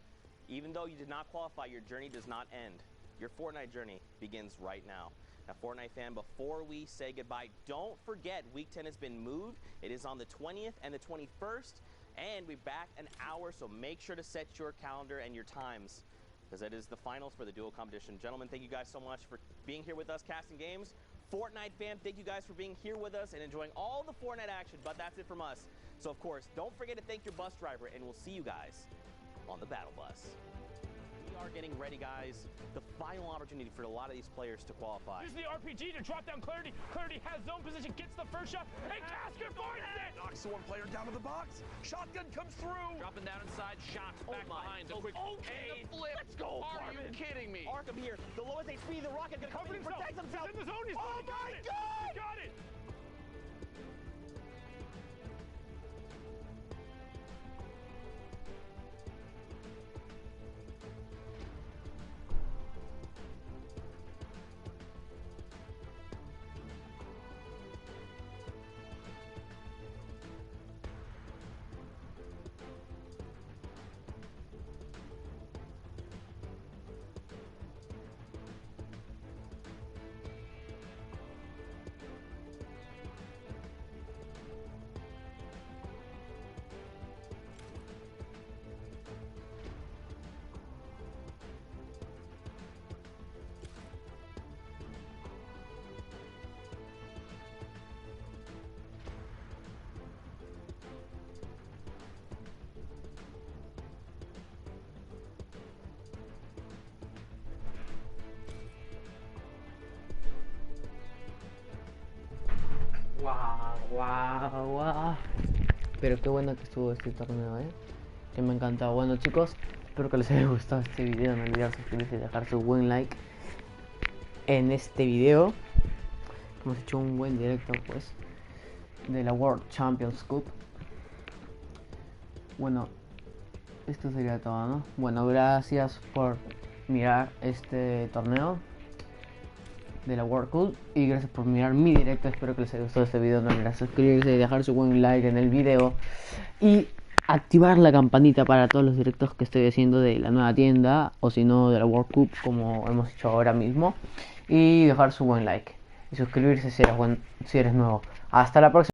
Even though you did not qualify, your journey does not end. Your Fortnite journey begins right now. Now, Fortnite fan, before we say goodbye, don't forget Week 10 has been moved. It is on the 20th and the 21st, and we're back an hour, so make sure to set your calendar and your times, because it is the finals for the duo competition. Gentlemen, thank you guys so much for being here with us, casting games. Fortnite fam, thank you guys for being here with us and enjoying all the Fortnite action, but that's it from us. So, of course, don't forget to thank your bus driver, and we'll see you guys on the battle bus. We are getting ready, guys. The final opportunity for a lot of these players to qualify. Use the RPG to drop down Clarity. Clarity has zone position, gets the first shot, and Casker finds it! Knocks one player down to the box. Shotgun comes through. Dropping down inside, shots back behind. Okay, the flip. Let's go, Are you kidding me? Arkham here. The lowest HP, the Rocket gonna come in and protect himself. He's in the zone. Oh my God! Wow. Pero qué bueno que estuvo este torneo, que me ha encantado. Bueno, chicos, espero que les haya gustado este video. No olvidar suscribirse y dejar su buen like en este video. Hemos hecho un buen directo, pues, de la World Champions Cup. Bueno, esto sería todo, ¿no? Bueno, gracias por mirar este torneo de la World Cup y gracias por mirar mi directo. Espero que les haya gustado este video. No olviden suscribirse y dejar su buen like en el video y activar la campanita para todos los directos que estoy haciendo de la nueva tienda, o si no de la World Cup, como hemos hecho ahora mismo, y dejar su buen like y suscribirse si eres nuevo. Hasta la próxima.